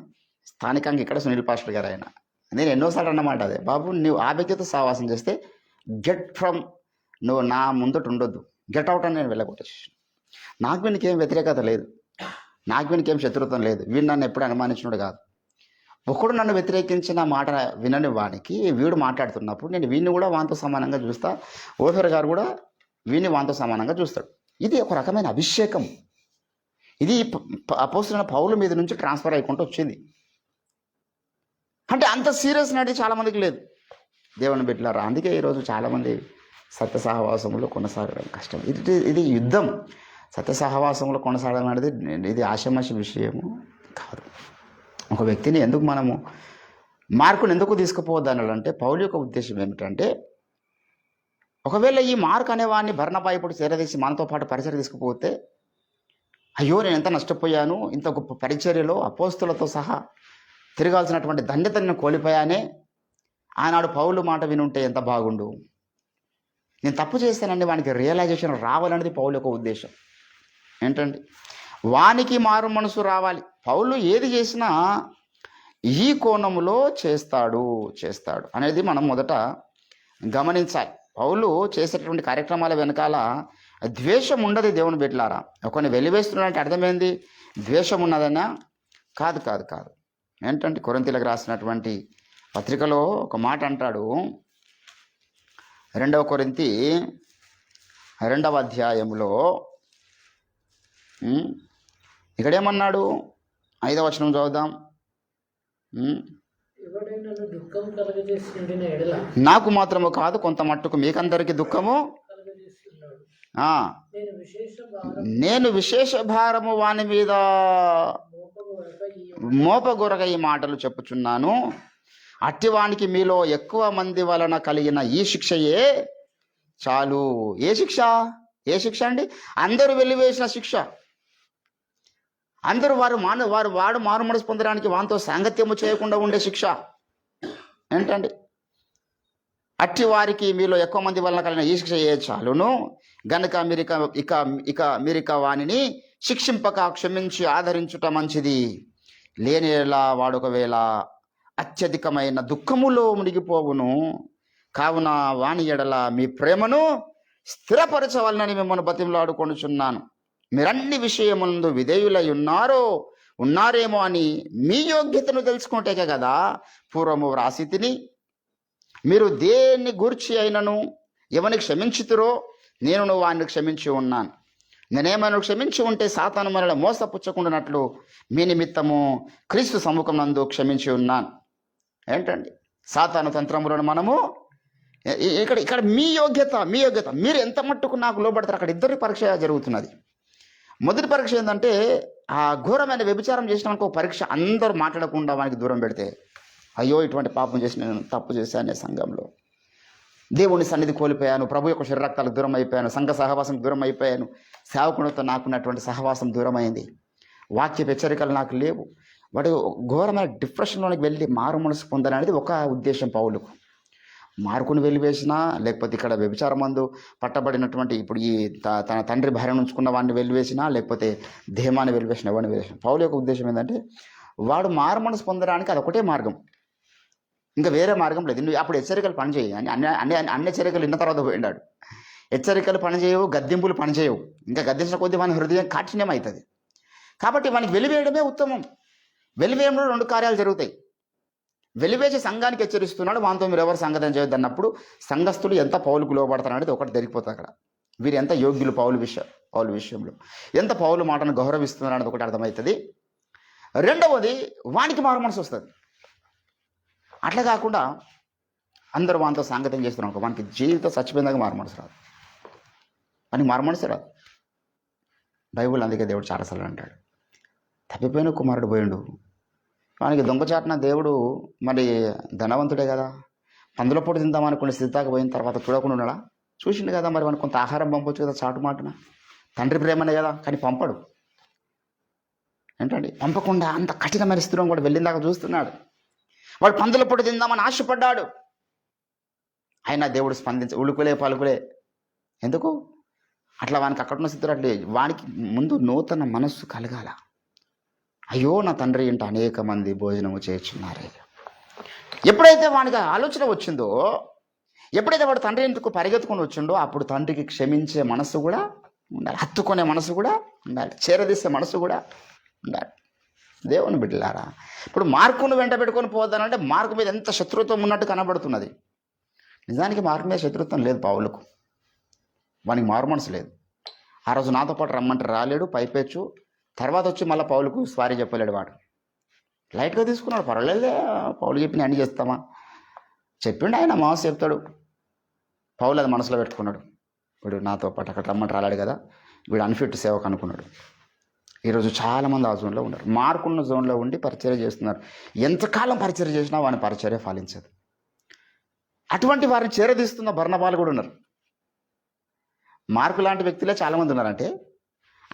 స్థానికంగా ఇక్కడ సునీల్ పాస్టర్ గారు అయినా, నేను ఎన్నోసార్లు అన్నమాట అదే, బాబు నువ్వు ఆ వ్యక్తితో సహవాసం చేస్తే నువ్వు నా ముందట ఉండొద్దు, గెట్ అవుట్ అని నేను వెళ్ళగొట్టేసి. నాకు వీనికేం వ్యతిరేకత లేదు, నాకు వీనికేం శత్రుత్వం లేదు, వీడు నన్ను ఎప్పుడు అనుమానించినోడు కాదు. ఒకడు నన్ను వ్యతిరేకించిన మాట వినని వానికి వీడు మాట్లాడుతున్నప్పుడు నేను వీడిని కూడా వాంతో సమానంగా చూస్తా, ఓఫర్ గారు కూడా వీడిని వాంతో సమానంగా చూస్తాడు. ఇది ఒక రకమైన అభిషేకం. ఇది అపోస్తలుడైన పౌలు మీద నుంచి ట్రాన్స్ఫర్ అయ్యకుండా వచ్చింది. అంటే అంత సీరియస్ నాటి చాలామందికి లేదు దేవుని బిడ్డలారా. అందుకే ఈరోజు చాలామంది సత్య సహవాసంలో కొనసాగడం కష్టం. ఇది యుద్ధం. సత్య సహవాసంలో కొనసాగడం అనేది ఇది ఆషామాషి విషయము కాదు. ఒక వ్యక్తిని ఎందుకు మనము మార్కును ఎందుకు తీసుకుపోవద్దు అన్నాడంటే పౌలు యొక్క ఉద్దేశం ఏమిటంటే, ఒకవేళ ఈ మార్క్ అనేవాడిని బర్నబా ఇప్పుడు చేరదీసి మనతో పాటు పరిచర్య తీసుకుపోతే, అయ్యో నేను ఎంత నష్టపోయాను, ఇంత గొప్ప పరిచర్యలో అపోస్తులతో సహా తిరగాల్సినటువంటి ధన్యతను నేను కోల్పోయానే, ఆనాడు పౌలు మాట వినుంటే ఎంత బాగుండు, నేను తప్పు చేస్తానండి వానికి రియలైజేషన్ రావాలనేది పౌలు యొక్క ఉద్దేశం. ఏంటండి, వానికి మారు మనసు రావాలి. పౌలు ఏది చేసినా ఈ కోణములో చేస్తాడు అనేది మనం మొదట గమనించాలి. పౌలు చేసేటటువంటి కార్యక్రమాల వెనకాల ద్వేషం ఉండదు దేవుని బిడ్డలారా. ఒకరిని వెలివేస్తున్నాడంటే అర్థమైంది ద్వేషం ఉన్నదన్నా? కాదు. ఏంటంటే కొరింథీయులకు రాసినటువంటి పత్రికలో ఒక మాట అంటాడు, 2 కొరింథీ 2వ అధ్యాయంలో ఇక్కడేమన్నాడు? 5వ వచనం చదువుదాం. నాకు మాత్రము కాదు కొంత మట్టుకు మీకందరికీ దుఃఖము, నేను విశేష భారము వాని మీద మోపగొరగ ఈ మాటలు చెప్పుచున్నాను. అట్టివానికి మీలో ఎక్కువ మంది వలన కలిగిన ఈ శిక్షయే చాలు. ఏ శిక్ష అండి? అందరూ వెలివేసిన శిక్ష. అందరూ వాడు మారు మనసు పొందడానికి వానితో సాంగత్యము చేయకుండా ఉండే శిక్ష. ఏంటండి, అట్టి వారికి మీలో ఎక్కువ మంది వలన కలిగిన ఈ శిక్ష ఏ చాలును గనుక మీరిక వానిని శిక్షింపక క్షమించి ఆదరించుట మంచిది. లేనిలా వాడొకవేళ అత్యధికమైన దుఃఖములో మునిగిపోవును. కావున వాని ఎడల మీ ప్రేమను స్థిరపరచవాలని మిమ్మల్ని బతిమలాడుకొనుచున్నాను. మీరన్ని విషయములందు విధేయులై ఉన్నారేమో అని మీ యోగ్యతను తెలుసుకుంటేకే కదా పూర్వము వ్రాసి తిని, మీరు దేన్ని గూర్చి అయినను ఎవరిని క్షమించుతురో నేను వాడిని క్షమించి ఉన్నాను. నేనేమైనా క్షమించి ఉంటే సాతాను మనల్ని మోసపుచ్చకుండానట్లు మీ నిమిత్తము క్రీస్తు సముఖం నందు క్షమించి ఉన్నాను. ఏంటండి, సాతాను తంత్రములను మనము ఇక్కడ మీ యోగ్యత మీరు ఎంత మట్టుకు నాకు లోబడతారు. అక్కడ ఇద్దరి పరీక్ష జరుగుతున్నది. మొదటి పరీక్ష ఏంటంటే, ఆ ఘోరమైన వ్యభిచారం చేసిన ఒక పరీక్ష. అందరూ మాట్లాడకుండా వానికి దూరం పెడితే, అయ్యో ఇటువంటి పాపం చేసి నేను తప్పు చేశాను సంఘంలో. దేవుని సన్నిధి కోల్పోయాను, ప్రభు యొక్క శరీరక్తాలకు దూరం అయిపోయాను, సంఘ సహవాసం దూరం అయిపోయాను, సేవకునితో నాకున్నటువంటి సహవాసం దూరం అయింది, వాక్య హెచ్చరికలు నాకు లేవు. వాడు ఘోరమైన డిప్రెషన్లోనికి వెళ్ళి మారు మనసు పొందాలనేది ఒక ఉద్దేశం పౌలుకు. మార్కుని వెలివేసినా, లేకపోతే ఇక్కడ వ్యభిచార మందు పట్టబడినటువంటి ఇప్పుడు ఈ తన తండ్రి భార్య ఉంచుకున్న వాడిని వెలివేసినా, లేకపోతే దేహాన్ని వెలివేసిన ఎవరిని వెలివేసిన, పౌలు యొక్క ఉద్దేశం ఏంటంటే వాడు మారు మనసు పొందడానికి అదొకటే మార్గం, ఇంకా వేరే మార్గం లేదు. నువ్వు అప్పుడు హెచ్చరికలు పనిచేయి అని అన్ని హెచ్చరికలు ఇన్న తర్వాత పోయినాడు. హెచ్చరికలు పనిచేయవు, గద్దింపులు పనిచేయవు. ఇంకా గద్దించిన కొద్దీ మన హృదయం కాఠిన్యం అవుతుంది. కాబట్టి మనకి వెలివేయడమే ఉత్తమం. వెలివేయంలో 2 కార్యాలు జరుగుతాయి. వెలివేసి సంఘానికి హెచ్చరిస్తున్నాడు, వాంతో మీరు ఎవరు సంగతం చేయొద్దు అన్నప్పుడు సంఘస్థులు ఎంత పౌలుకు లోబడతారు అనేది ఒకటి జరిగిపోతుంది అక్కడ. వీరు ఎంత యోగ్యులు పౌలు విషయంలో, ఎంత పౌలు మాటను గౌరవిస్తున్నారు అనేది ఒకటి అర్థమవుతుంది. రెండవది, వానికి మారు మనసు వస్తుంది. అట్లా కాకుండా అందరూ వానితో సంగతం చేస్తున్నాం, వానికి జీవితం చచ్చిపోయిందాక మారు మనసు రాదు, వానికి మారు మనసు రాదు. బైబుల్ అందుకే దేవుడు చాలాసార్లు అంటాడు, తప్పిపోయిన కుమారుడు పోయిండు, వానికి దొంగచాటున దేవుడు మరి ధనవంతుడే కదా, పందుల పొడి తిందామనుకునే స్థితి దాకా పోయిన తర్వాత చూడకుండా ఉన్నాడా? చూసిండు కదా, మరి వానికి కొంత ఆహారం పంపొచ్చు కదా చాటు మాటన, తండ్రి ప్రేమనే కదా, కానీ పంపడు. ఏంటండి, పంపకుండా అంత కఠినమైన స్థితిలో కూడా వెళ్ళిన దాకా చూస్తున్నాడు. వాడు పందుల పొడి తిందామని ఆశపడ్డాడు, అయినా దేవుడు ఉలుకులే పలుకులే. ఎందుకు? అట్లా వానికి అక్కడున్న స్థితిలో అట్లే, వానికి ముందు నూతన మనస్సు కలగాల. అయ్యో నా తండ్రి ఇంట అనేక మంది భోజనము చేర్చున్నారే. ఎప్పుడైతే వానికి ఆలోచన వచ్చిందో, ఎప్పుడైతే వాడు తండ్రి ఇంటికి పరిగెత్తుకొని వచ్చిండో, అప్పుడు తండ్రికి క్షమించే మనసు కూడా ఉండాలి, హత్తుకునే మనసు కూడా ఉండాలి, చేరదీసే మనసు కూడా ఉండాలి. దేవుని బిడ్డలారా, ఇప్పుడు మార్కును వెంట పెట్టుకొని పోతానంటే మార్కు మీద ఎంత శత్రుత్వం ఉన్నట్టు కనబడుతున్నది. నిజానికి మార్కు మీద శత్రుత్వం లేదు పౌలుకు, వానికి మారు మనసు లేదు. ఆ రోజు నాతో పాటు రమ్మంటే రాలేడు, పైపెచ్చు. తర్వాత వచ్చి మళ్ళీ పౌలుకు స్వారీ చెప్పలేడు. వాడు లైట్గా తీసుకున్నాడు, పర్వాలేదే పౌలు చెప్పిన అన్ని చేస్తామా చెప్పిండు ఆయన, మాస్ చెప్తాడు. పౌలు అది మనసులో పెట్టుకున్నాడు, వీడు నాతో పాటు అక్కడ రమ్మంటే రాలేడు కదా, వీడు అన్ఫిట్ సేవకు అనుకున్నాడు. ఈరోజు చాలామంది ఆ జోన్లో ఉన్నారు, మార్కున్న జోన్లో ఉండి పరిచర్య చేస్తున్నారు. ఎంతకాలం పరిచర్య చేసినా వాని పరిచర్య ఫలించదు. అటువంటి వారిని చేరదీస్తున్న బర్నబాలు కూడా ఉన్నారు. మార్కు లాంటి వ్యక్తులే చాలామంది ఉన్నారంటే,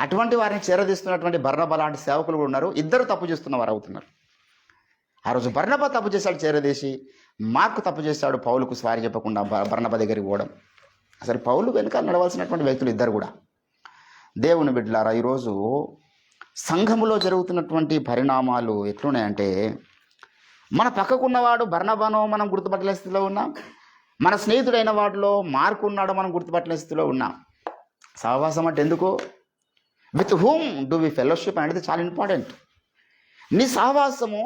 అటువంటి వారిని చేరదీస్తున్నటువంటి బర్నబా లాంటి సేవకులు కూడా ఉన్నారు. ఇద్దరు తప్పు చేస్తున్న వారు అవుతున్నారు. ఆ రోజు బర్నబా తప్పు చేశాడు చేరదీసి, మార్కు తప్పు చేశాడు పౌలుకు స్వారీ చెప్పకుండా బర్నబా దగ్గరికి పోవడం. అసలు పౌలు వెనుక నడవలసినటువంటి వ్యక్తులు ఇద్దరు కూడా. దేవుని బిడ్డలారా, ఈరోజు సంఘములో జరుగుతున్నటువంటి పరిణామాలు ఎట్లున్నాయంటే, మన పక్కకున్నవాడు బర్నబానో మనం గుర్తుపట్టలే స్థితిలో ఉన్నాం, మన స్నేహితుడైన వాటిలో మార్కు ఉన్నాడో మనం గుర్తుపట్టలే స్థితిలో ఉన్నాం. సహవాసం అంటే ఎందుకు? With whom do we fellowship అనేది చాలా ఇంపార్టెంట్. నీ సహవాసము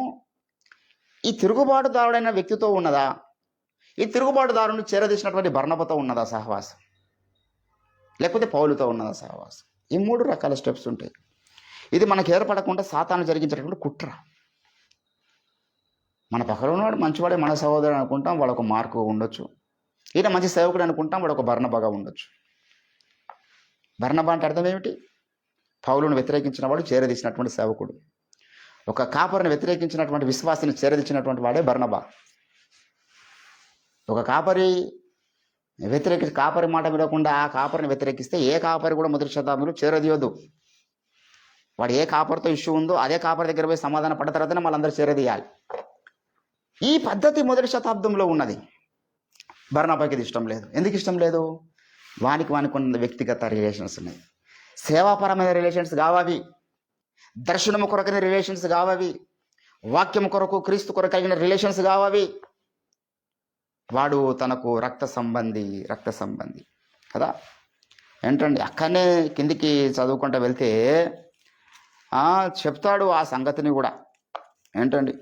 ఈ తిరుగుబాటుదారుడైన వ్యక్తితో ఉన్నదా? ఈ తిరుగుబాటుదారుని చేరదీసినటువంటి బర్నబాతో ఉన్నదా సహవాసం? లేకపోతే పౌలుతో ఉన్నదా సహవాసం? ఈ 3 రకాల స్టెప్స్ ఉంటాయి. ఇది మనకు ఏర్పడకుండా సాతాను జరిగించేటటువంటి కుట్ర. మన పక్కన ఉన్నవాడు మంచివాడే, మన సహోదరుడు అనుకుంటాం, వాడు ఒక మార్కు ఉండొచ్చు. ఈయన మంచి సేవకుడు అనుకుంటాం, వాడు ఒక బర్నబాగా ఉండొచ్చు. బర్నబా అంటే అర్థం ఏమిటి? పౌలును వ్యతిరేకించిన వాడు చేరదీసినటువంటి సేవకుడు. ఒక కాపరిని వ్యతిరేకించినటువంటి విశ్వాసిని చేరదీసినటువంటి వాడే బర్నబా. ఒక కాపరి మాట వినకుండా ఆ కాపరిని వ్యతిరేకిస్తే ఏ కాపరి కూడా మొదటి శతాబ్దంలో చేరదీయొద్దు. వాడు ఏ కాపరితో ఇష్యూ ఉందో అదే కాపరి దగ్గర పోయి సమాధానం పడ్డ తర్వాతనే వాళ్ళందరూ చేరదీయాలి. ఈ పద్ధతి మొదటి శతాబ్దంలో ఉన్నది. బర్నబాకి ఇది ఇష్టం లేదు. ఎందుకు ఇష్టం లేదు? వానికి ఉన్న వ్యక్తిగత రిలేషన్స్ ఉన్నాయి, సేవాపరమైన రిలేషన్స్ కావవి, దర్శనము కొరకైన రిలేషన్స్ కావవి, వాక్యము కొరకు క్రీస్తు కొరకు కలిగిన రిలేషన్స్ కావవి. వాడు తనకు రక్త సంబంధి కదా. ఏంటండి, అక్కడనే కిందికి చదువుకుంటూ వెళ్తే చెప్తాడు ఆ సంగతిని కూడా. ఏంటండి,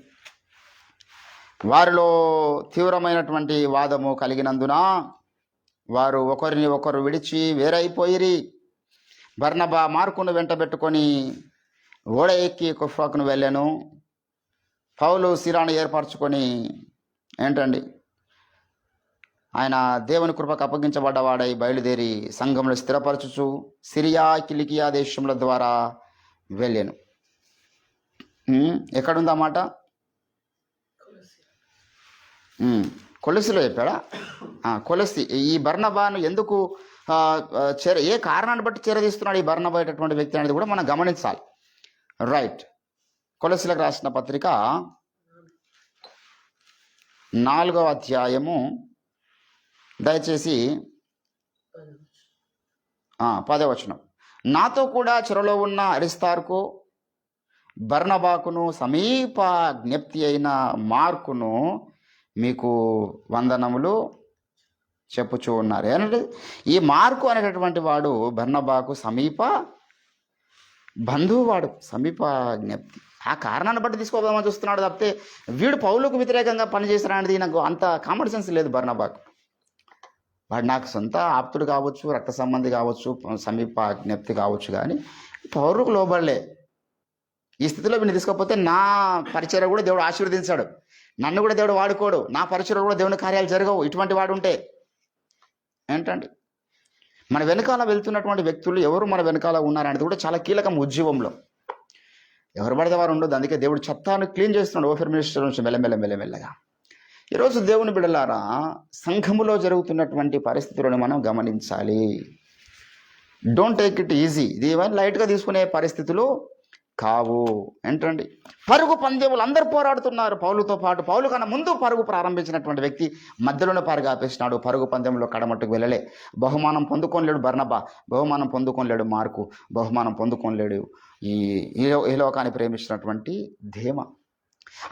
వారిలో తీవ్రమైనటువంటి వాదము కలిగినందున వారు ఒకరిని ఒకరు విడిచి వేరైపోయిరి. బర్నబా మార్కును వెంటబెట్టుకొని ఓడ ఎక్కి కుఫాకును వెళ్ళాను. పౌలు సిరాను ఏర్పరచుకొని ఏంటండి ఆయన దేవుని కృపకు అప్పగించబడ్డవాడై బయలుదేరి సంఘంలో స్థిరపరచుచు సిరియా కిలికియా దేశముల ద్వారా వెళ్ళాను. ఎక్కడుందన్నమాట? కొలసిలో చెప్పాడా? కొలసి ఈ బర్నబాను ఎందుకు ఏ కారణాన్ని బట్టి చేరదీస్తున్నాడు ఈ బర్నబా అనేటటువంటి వ్యక్తి అనేది కూడా మనం గమనించాలి. రైట్. కొలసిలకు రాసిన పత్రిక 4వ అధ్యాయము దయచేసి 10వ వచనం. నాతో కూడా చెరలో ఉన్న అరిస్తార్కు, బర్నబాకును, సమీప జ్ఞప్తి అయిన మార్కును మీకు వందనములు చెప్పుచూ ఉన్నారు. ఏంటంటే ఈ మార్కు అనేటటువంటి వాడు బర్నబాకు సమీప బంధువు, వాడు సమీప జ్ఞప్తి. ఆ కారణాన్ని బట్టి తీసుకోదామని చూస్తున్నాడు తప్పితే వీడు పౌలుకు వ్యతిరేకంగా పనిచేసినది నాకు అంత కామన్ సెన్స్ లేదు బర్నబాకు. వాడు నాకు సొంత ఆప్తుడు కావచ్చు, రక్త సంబంధి కావచ్చు, సమీప జ్ఞప్తి కావచ్చు, కానీ పౌరుకు లోబడలే. ఈ స్థితిలో వీడిని తీసుకోకపోతే నా పరిచయం కూడా దేవుడు ఆశీర్వదించాడు, నన్ను కూడా దేవుడు వాడుకోడు, నా పరిచయం కూడా దేవుని కార్యాలు జరగవు ఇటువంటి వాడు ఉంటే. ఏంటండి మన వెనకాల వెళ్తున్నటువంటి వ్యక్తులు ఎవరు మన వెనకాల ఉన్నారనేది కూడా చాలా కీలకం ఉద్యమంలో. ఎవరు పడితే వారు ఉండదు. అందుకే దేవుడు చట్టాన్ని క్లీన్ చేస్తున్నాడు ఓఫర్ మినిస్టర్ నుంచి మెల్లమెల్లగా. ఈరోజు దేవుని బిడ్డలారా, సంఘములో జరుగుతున్నటువంటి పరిస్థితులను మనం గమనించాలి. Don't take it easy. ఇది లైట్గా తీసుకునే పరిస్థితులు కావు. ఏంటండి పరుగు పందెములు అందరూ పోరాడుతున్నారు పౌలుతో పాటు. పౌలు కన్నా ముందు పరుగు ప్రారంభించినటువంటి వ్యక్తి మధ్యలోనే పరుగు ఆపేసినాడు. పరుగు పందెంలో కడమట్టుకు వెళ్ళలే. బహుమానం పొందుకోలేడు బర్నబా, బహుమానం పొందుకోలేడు మార్కు, బహుమానం పొందుకోలేడు ఈ లోకాన్ని ప్రేమించినటువంటి ధేమ.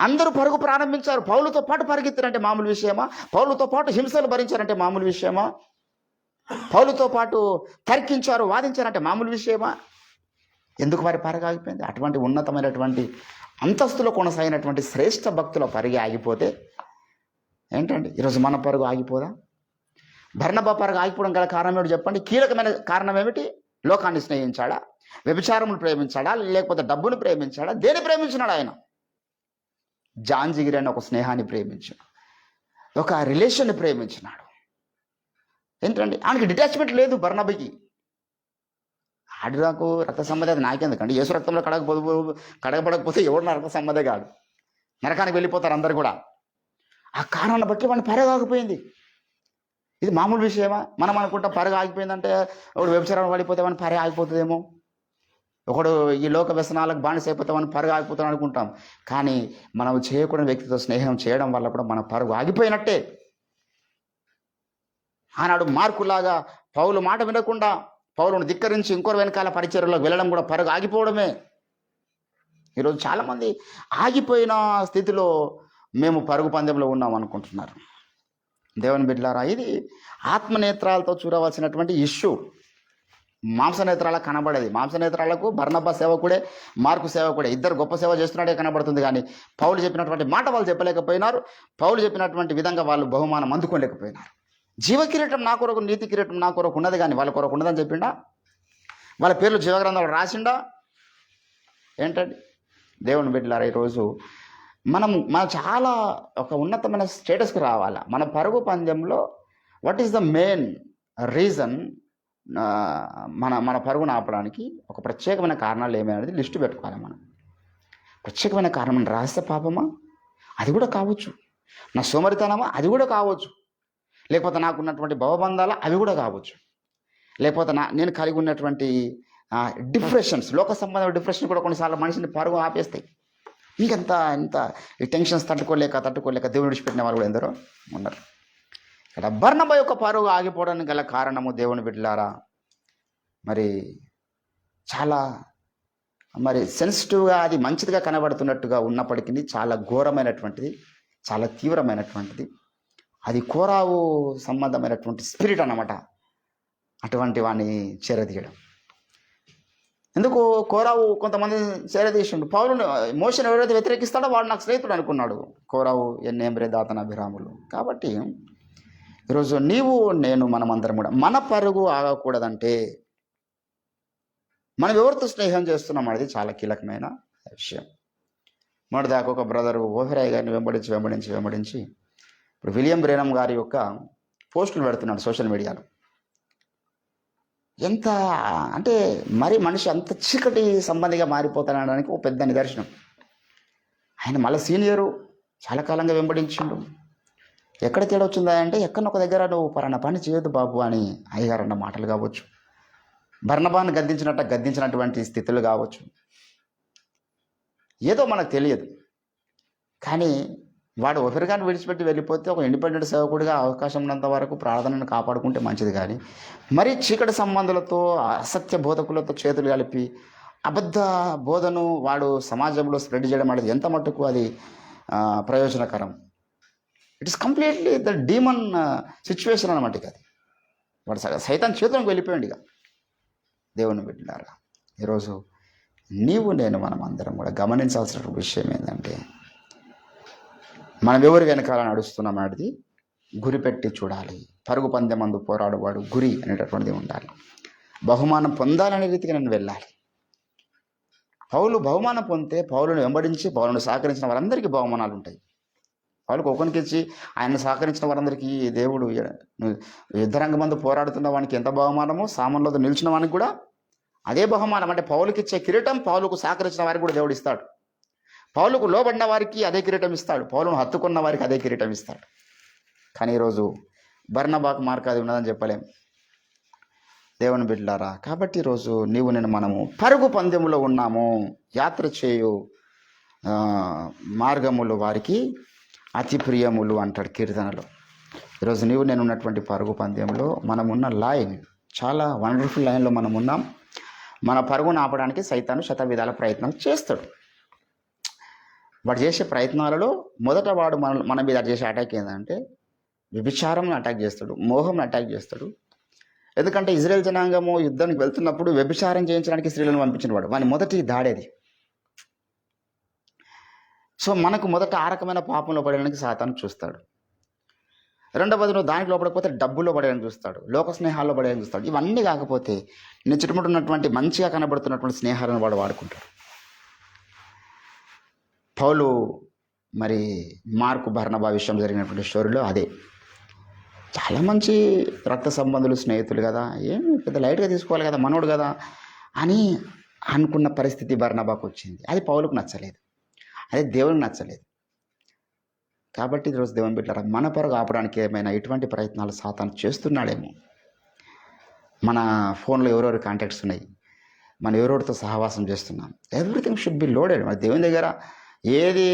అందరూ పరుగు ప్రారంభించారు. పౌలుతో పాటు పరిగెత్తారంటే మామూలు విషయమా? పౌలుతో పాటు హింసలు భరించారంటే మామూలు విషయమా? పౌలుతో పాటు తర్కించారు, వాదించారంటే మామూలు విషయమా? ఎందుకు వారి పరుగు ఆగిపోయింది? అటువంటి ఉన్నతమైనటువంటి అంతస్తులో కొనసాగినటువంటి శ్రేష్ఠ భక్తుల పరుగు ఆగిపోతే ఏంటండి ఈరోజు మన పరుగు ఆగిపోదా? బర్నబా పరుగు ఆగిపోవడం గల కారణం ఏమిటి చెప్పండి? కీలకమైన కారణం ఏమిటి? లోకాన్ని స్నేహించాడా? వ్యభిచారమును ప్రేమించాడా? లేకపోతే డబ్బును ప్రేమించాడా? దేని ప్రేమించినాడు ఆయన? జాన్ జిగిరి అనే ఒక స్నేహాన్ని ప్రేమించాడు, ఒక రిలేషన్ని ప్రేమించినాడు. ఏంటండి ఆయనకి డిటాచ్మెంట్ లేదు బర్నబాకి. ఆడు నాకు రక్త సంబంధి, అది నాకెందుకండి? యేసు రక్తంలో కడగబడకపోతే ఎవడు నా రక్త సంబంధే కాదు, నరకానికి వెళ్ళిపోతారు అందరు కూడా. ఆ కారణాన్ని బట్టి వాడిని పరుగు ఆగిపోయింది. ఇది మామూలు విషయమా? మనం అనుకుంటాం పరుగు ఆగిపోయిందంటే ఒకడు వ్యభిచారం పడిపోతే వాడిని పరుగు ఆగిపోతుందేమో, ఒకడు ఈ లోక వ్యసనాలకు బానిస అయిపోతే మనం పరుగు ఆగిపోతాం అనుకుంటాం. కానీ మనం చేయకూడని వ్యక్తితో స్నేహం చేయడం వల్ల కూడా మన పరుగు ఆగిపోయినట్టే. ఆనాడు మార్కులాగా పౌలు మాట వినకుండా పౌలును ధిక్కరించి ఇంకొక వెనకాల పరిచర్యలోకి వెళ్ళడం కూడా పరుగు ఆగిపోవడమే. ఈరోజు చాలామంది ఆగిపోయిన స్థితిలో మేము పరుగు పందెంలో ఉన్నాం అనుకుంటున్నారు. దేవుని బిడ్డలారా, ఇది ఆత్మనేత్రాలతో చూడవలసినటువంటి ఇష్యూ. మాంసనేత్రాలకు కనబడేది. మాంసనేత్రాలకు బర్నబా సేవకుడే, మార్కు సేవకుడే, ఇద్దరు గొప్ప సేవ చేస్తున్నాడే కనబడుతుంది. కానీ పౌలు చెప్పినటువంటి మాట వాళ్ళు చెప్పలేకపోయినారు. పౌలు చెప్పినటువంటి విధంగా వాళ్ళు బహుమానం అందుకోలేకపోయినారు. జీవ కిరీటం నా కొరకు, నీతి కిరీటం నా కొరకు ఉన్నది, కానీ వాళ్ళ కొరకు ఉన్నదని చెప్పిండా? వాళ్ళ పేర్లు జీవగ్రంథంలో రాసిండా? ఏంటండి దేవుని బిడ్డలారా, ఈరోజు మనం చాలా ఒక ఉన్నతమైన స్టేటస్కి రావాలా. మన పరుగు పందెంలో what is the main reason? మన పరుగును ఆపడానికి ఒక ప్రత్యేకమైన కారణాలు ఏమనేది లిస్టు పెట్టుకోవాలి మనం. ప్రత్యేకమైన కారణం రహస్య పాపమా? అది కూడా కావచ్చు. నా సోమరితనమా? అది కూడా కావచ్చు. లేకపోతే నాకున్నటువంటి భవబంధాలా? అవి కూడా కావచ్చు. లేకపోతే నేను కలిగి ఉన్నటువంటి డిప్రెషన్స్, లోక సంబంధమైన డిప్రెషన్ కూడా కొన్నిసార్లు మనిషిని పరుగు ఆపేస్తాయి. ఇంకెంత ఈ టెన్షన్స్ తట్టుకోలేక దేవుని విడిచిపెట్టిన వాళ్ళు కూడా ఎందరో ఉన్నారు. ఇక్కడ బర్నబా యొక్క పరుగు ఆగిపోవడానికి గల కారణము దేవుని బిడ్డలారా, మరి చాలా సెన్సిటివ్గా, అది మంచిదిగా కనబడుతున్నట్టుగా ఉన్నప్పటికీ చాలా ఘోరమైనటువంటిది, చాలా తీవ్రమైనటువంటిది. అది కోరావు సంబంధమైనటువంటి స్పిరిట్ అన్నమాట. అటువంటి వాడిని చేరదీయడం ఎందుకు? కోరావు కొంతమంది చేరదీసిండు. పౌలును, మోషను ఎవరైతే వ్యతిరేకిస్తాడో వాడు నాకు స్నేహితుడు అనుకున్నాడు. కోరావు ఎన్నేంబ్రే దాతన అభిరాములు. కాబట్టి ఈరోజు నీవు నేను మనమందరం కూడా మన పరుగు ఆగకూడదంటే మనం ఎవరితో స్నేహం చేస్తున్నాం అనేది చాలా కీలకమైన విషయం. మొదటిదాకా ఒక బ్రదరు ఓఫెరాయ్ గారిని వెంబడించి ఇప్పుడు విలియం బ్రేనమ్ గారి యొక్క పోస్టులు పెడుతున్నాడు సోషల్ మీడియాలో. ఎంత అంటే మరి మనిషి అంత చీకటి సంబంధిగా మారిపోతానడానికి ఒక పెద్ద నిదర్శనం. ఆయన మళ్ళీ సీనియరు, చాలా కాలంగా వెంబడించిండు. ఎక్కడ తేడా వచ్చిందా అంటే ఎక్కడొక దగ్గర నువ్వు పలానా పని చేయొద్దు బాబు అని అయ్యగారు అన్న మాటలు కావచ్చు, బర్నబాను గద్దించినటువంటి స్థితులు కావచ్చు, ఏదో మనకు తెలియదు. కానీ వాడు ఒకరిగాని విడిచిపెట్టి వెళ్ళిపోతే ఒక ఇండిపెండెంట్ సేవకుడిగా అవకాశం ఉన్నంత వరకు ప్రార్థనను కాపాడుకుంటే మంచిది. కానీ మరి చీకటి సంబంధులతో అసత్య బోధకులతో చేతులు కలిపి అబద్ధ బోధను వాడు సమాజంలో స్ప్రెడ్ చేయడం అనేది ఎంత మట్టుకు అది ప్రయోజనకరం. It is completely the demon situation అనమాట. ఇక అది వాడు సైతాన్ చేతులకు వెళ్ళిపోయాడు. ఇక దేవుని బిడ్డలారా, ఈరోజు నీవు నేను మనం అందరం కూడా గమనించాల్సిన విషయం ఏంటంటే, మనం ఎవరు వెనకాల నడుస్తున్నాం అనేది గురి పెట్టి చూడాలి. పరుగు పందెమందు పోరాడువాడు గురి అనేటటువంటిది ఉండాలి. బహుమానం పొందాలనే రీతికి నేను వెళ్ళాలి. పౌలు బహుమానం పొందితే పౌలును వెంబడించి పౌలును సహకరించిన వారందరికీ బహుమానాలు ఉంటాయి. పౌలుకు ఒకరికి ఇచ్చి ఆయన సహకరించిన వారందరికీ దేవుడు యుద్ధరంగమందు పోరాడుతున్న వానికి ఎంత బహుమానమో, సామాన్లో నిలిచిన వానికి కూడా అదే బహుమానం. అంటే పౌలుకి ఇచ్చే కిరీటం పౌలుకు సహకరించిన వారికి కూడా దేవుడు ఇస్తాడు. పౌలుకు లోబడిన వారికి అదే కిరీటం ఇస్తాడు, పౌలును హత్తుకున్న వారికి అదే కిరీటం ఇస్తాడు. కానీ ఈరోజు బర్నబాకు మార్క్ అది ఉన్నదని చెప్పలేం దేవుని బిడ్డలారా. కాబట్టి ఈరోజు నీవు నేను మనము పరుగు పందెములో ఉన్నాము. యాత్ర చేయు మార్గములు వారికి అతి ప్రియములు అంటాడు కీర్తనలో. ఈరోజు నీవు నేను ఉన్నటువంటి పరుగు పందెంలో మనమున్న లైన్ చాలా వండర్ఫుల్ లైన్లో మనం ఉన్నాం. మన పరుగును ఆపడానికి సైతాను శతవిధాల ప్రయత్నం చేస్తాడు. వాడు చేసే ప్రయత్నాలలో మొదట వాడు మన మీద చేసే అటాక్ ఏంటంటే వ్యభిచారంని అటాక్ చేస్తాడు, మోహంని అటాక్ చేస్తాడు. ఎందుకంటే ఇజ్రాయెల్ జనాంగము యుద్ధానికి వెళ్తున్నప్పుడు వ్యభిచారం చేయించడానికి స్త్రీలను పంపించిన వాడు వాని మొదటి దాడేది. సో మనకు మొదట ఆ రకమైన పాపంలో పడడానికి సాతాను చూస్తాడు. రెండవది నువ్వు దానికి లోపడకపోతే డబ్బులో పడేయడానికి చూస్తాడు, లోక స్నేహాల్లో పడేయడానికి చూస్తాడు. ఇవన్నీ కాకపోతే నీ చుట్టుముట్టు ఉన్నటువంటి మంచిగా కనబడుతున్నటువంటి స్నేహాలను వాడు వాడుకుంటాడు. పౌలు మరి మార్కు బర్నబా విషయం జరిగినటువంటి స్టోరీలో అదే. చాలా మంచి రక్త సంబంధులు, స్నేహితులు కదా, ఏం పెద్ద లైట్గా తీసుకోవాలి కదా, మనోడు కదా అని అనుకున్న పరిస్థితి బర్నబాకు వచ్చింది. అది పౌలుకు నచ్చలేదు, అది దేవునికి నచ్చలేదు. కాబట్టి ఈరోజు దేవుని బిడ్డలారా, మన పరుగు ఆపడానికి ఏమైనా ఇటువంటి ప్రయత్నాలు సాతాను చేస్తున్నాడేమో. మన ఫోన్లో ఎవరెవరి కాంటాక్ట్స్ ఉన్నాయి, మనం ఎవరెవరితో సహవాసం చేస్తున్నాం, ఎవ్రీథింగ్ షుడ్ బి లోడెడ్. మన దేవుని దగ్గర ఏది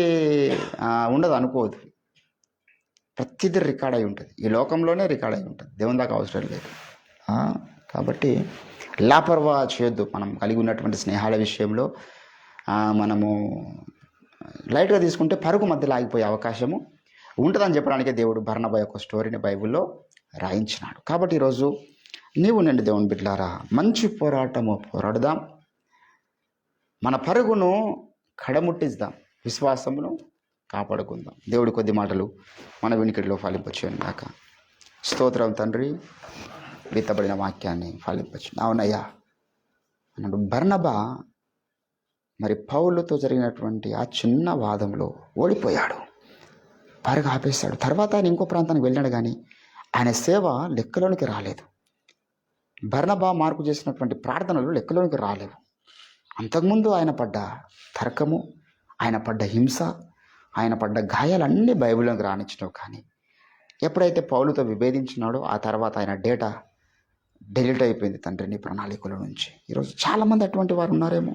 ఉండదు అనుకోవద్దు. ప్రతిదీ రికార్డ్ అయి ఉంటుంది, ఈ లోకంలోనే రికార్డ్ అయి ఉంటుంది, దేవుని దాకా అవసరం లేదు. కాబట్టి లాపర్వా చేయొద్దు. మనం కలిగి ఉన్నటువంటి స్నేహాల విషయంలో మనము లైట్గా తీసుకుంటే పరుగు మధ్యలో ఆగిపోయే అవకాశము ఉంటుందని చెప్పడానికే దేవుడు బర్నబా యొక్క స్టోరీని బైబిల్లో రాయించినాడు. కాబట్టి ఈరోజు నీవు నిండి దేవుని బిడ్డలారా, మంచి పోరాటము పోరాడదాం, మన పరుగును కడముట్టిద్దాం, విశ్వాసమును కాపాడుకుందాం. దేవుడి కొద్ది మాటలు మన వినికిడిలో ఫలింపచేయండి కాక. స్తోత్రం తండ్రి, విత్తబడిన వాక్యాన్ని ఫలింపచేయండి. అవునయ్యా అన్నాడు బర్నబా. మరి పౌలుతో జరిగినటువంటి ఆ చిన్న వాదంలో ఓడిపోయాడు, పరుగు ఆపేశాడు. తర్వాత ఆయన ఇంకో ప్రాంతానికి వెళ్ళాడు, కానీ ఆయన సేవ లెక్కలోనికి రాలేదు. బర్నబా మార్కు చేసినటువంటి ప్రార్థనలు లెక్కలోనికి రాలేవు. అంతకుముందు ఆయన పడ్డ తర్కము, ఆయన పడ్డ హింస, ఆయన పడ్డ గాయాలన్నీ బైబిల్లోకి రానిచ్చినావు. కానీ ఎప్పుడైతే పౌలుతో విభేదించినాడో ఆ తర్వాత ఆయన డేటా డిలీట్ అయిపోయింది తండ్రి నీ ప్రణాళికల నుంచి. ఈరోజు చాలామంది అటువంటి వారు ఉన్నారేమో.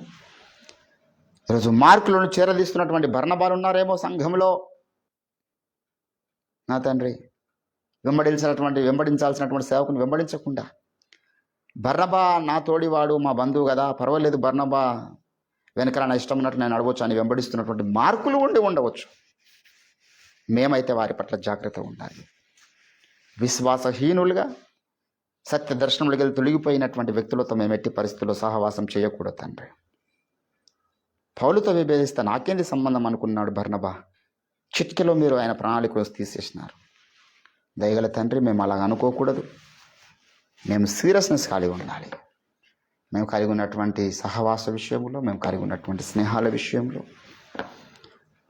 ఈరోజు మార్కులను చేరదీస్తున్నటువంటి బర్నబాలు ఉన్నారేమో సంఘంలో. నా తండ్రి, వెంబడించాల్సినటువంటి సేవకుని వెంబడించకుండా, బర్నబా నా తోడివాడు, మా బంధువు కదా, పర్వాలేదు బర్నబా వెనకాల నా ఇష్టం ఉన్నట్టు నేను అడగవచ్చు అని వెంబడిస్తున్నటువంటి మార్కులు ఉండవచ్చు. మేమైతే వారి పట్ల జాగ్రత్తగా ఉండాలి. విశ్వాసహీనులుగా సత్య దర్శనములకి వెళ్ళి తొలగిపోయినటువంటి వ్యక్తులతో మేము ఎట్టి పరిస్థితుల్లో సహవాసం చేయకూడదు తండ్రి. పౌలుతో విభేదిస్తే నాకేంది సంబంధం అనుకున్నాడు బర్నబా. చిట్కెలో మీరు ఆయన ప్రణాళికలు తీసేసినారు. దయగల తండ్రి, మేము అలాగ అనుకోకూడదు. మేము సీరియస్నెస్ కలిగి ఉండాలి. మేము కలిగి ఉన్నటువంటి సహవాస విషయంలో, మేము కలిగి ఉన్నటువంటి స్నేహాల విషయంలో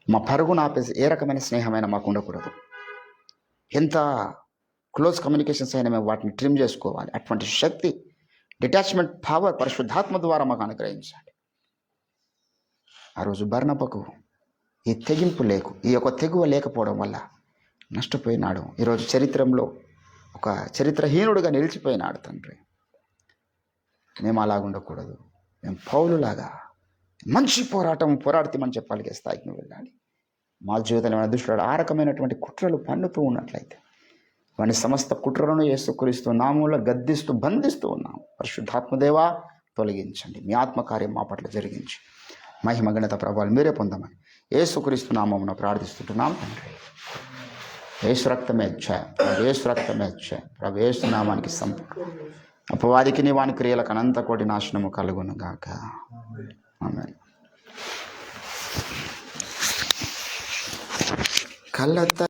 మా పరుగును ఆపేసి ఏ రకమైన స్నేహమైనా మాకు ఉండకూడదు. ఎంత క్లోజ్ కమ్యూనికేషన్స్ అయినా మేము వాటిని ట్రిమ్ చేసుకోవాలి. అటువంటి శక్తి, డిటాచ్మెంట్ పవర్ పరిశుద్ధాత్మ ద్వారా మాకు అనుగ్రహించండి. ఆ రోజు బర్నబాకు ఈ యొక్క తెగువ లేకపోవడం వల్ల నష్టపోయినాడు. ఈరోజు చరిత్రలో ఒక చరిత్రహీనుడుగా నిలిచిపోయినాడు తండ్రి. మేము అలాగ ఉండకూడదు. మేము పౌలులాగా మంచి పోరాడతామని చెప్పాలిగే స్థాయికి నువ్వు వెళ్ళాలి. మా జీవితంలో ఏమైనా దుష్టుడు ఆ రకమైనటువంటి కుట్రలు పన్నుతూ ఉన్నట్లయితే వాని సమస్త కుట్రలను యేసుక్రీస్తు నామంలో గద్దిస్తూ బంధిస్తూ ఉన్నాము. పరిశుద్ధాత్మదేవా తొలగించండి. మీ ఆత్మకార్యం మా పట్ల జరిగించి మహిమ ఘనత ప్రభావాలు మీరే పొందమని యేసుక్రీస్తు నామమున ప్రార్థిస్తుంటున్నాం తండ్రి. యేసు రక్తమే జయం, యేసు రక్తమే జయం, ప్రభు యేసు నామానికి సంపూర్ణ. అపవాదికి నీ వాని క్రియలకు అనంత కోటి నాశనము కలుగును గాక. ఆమేన్. కలత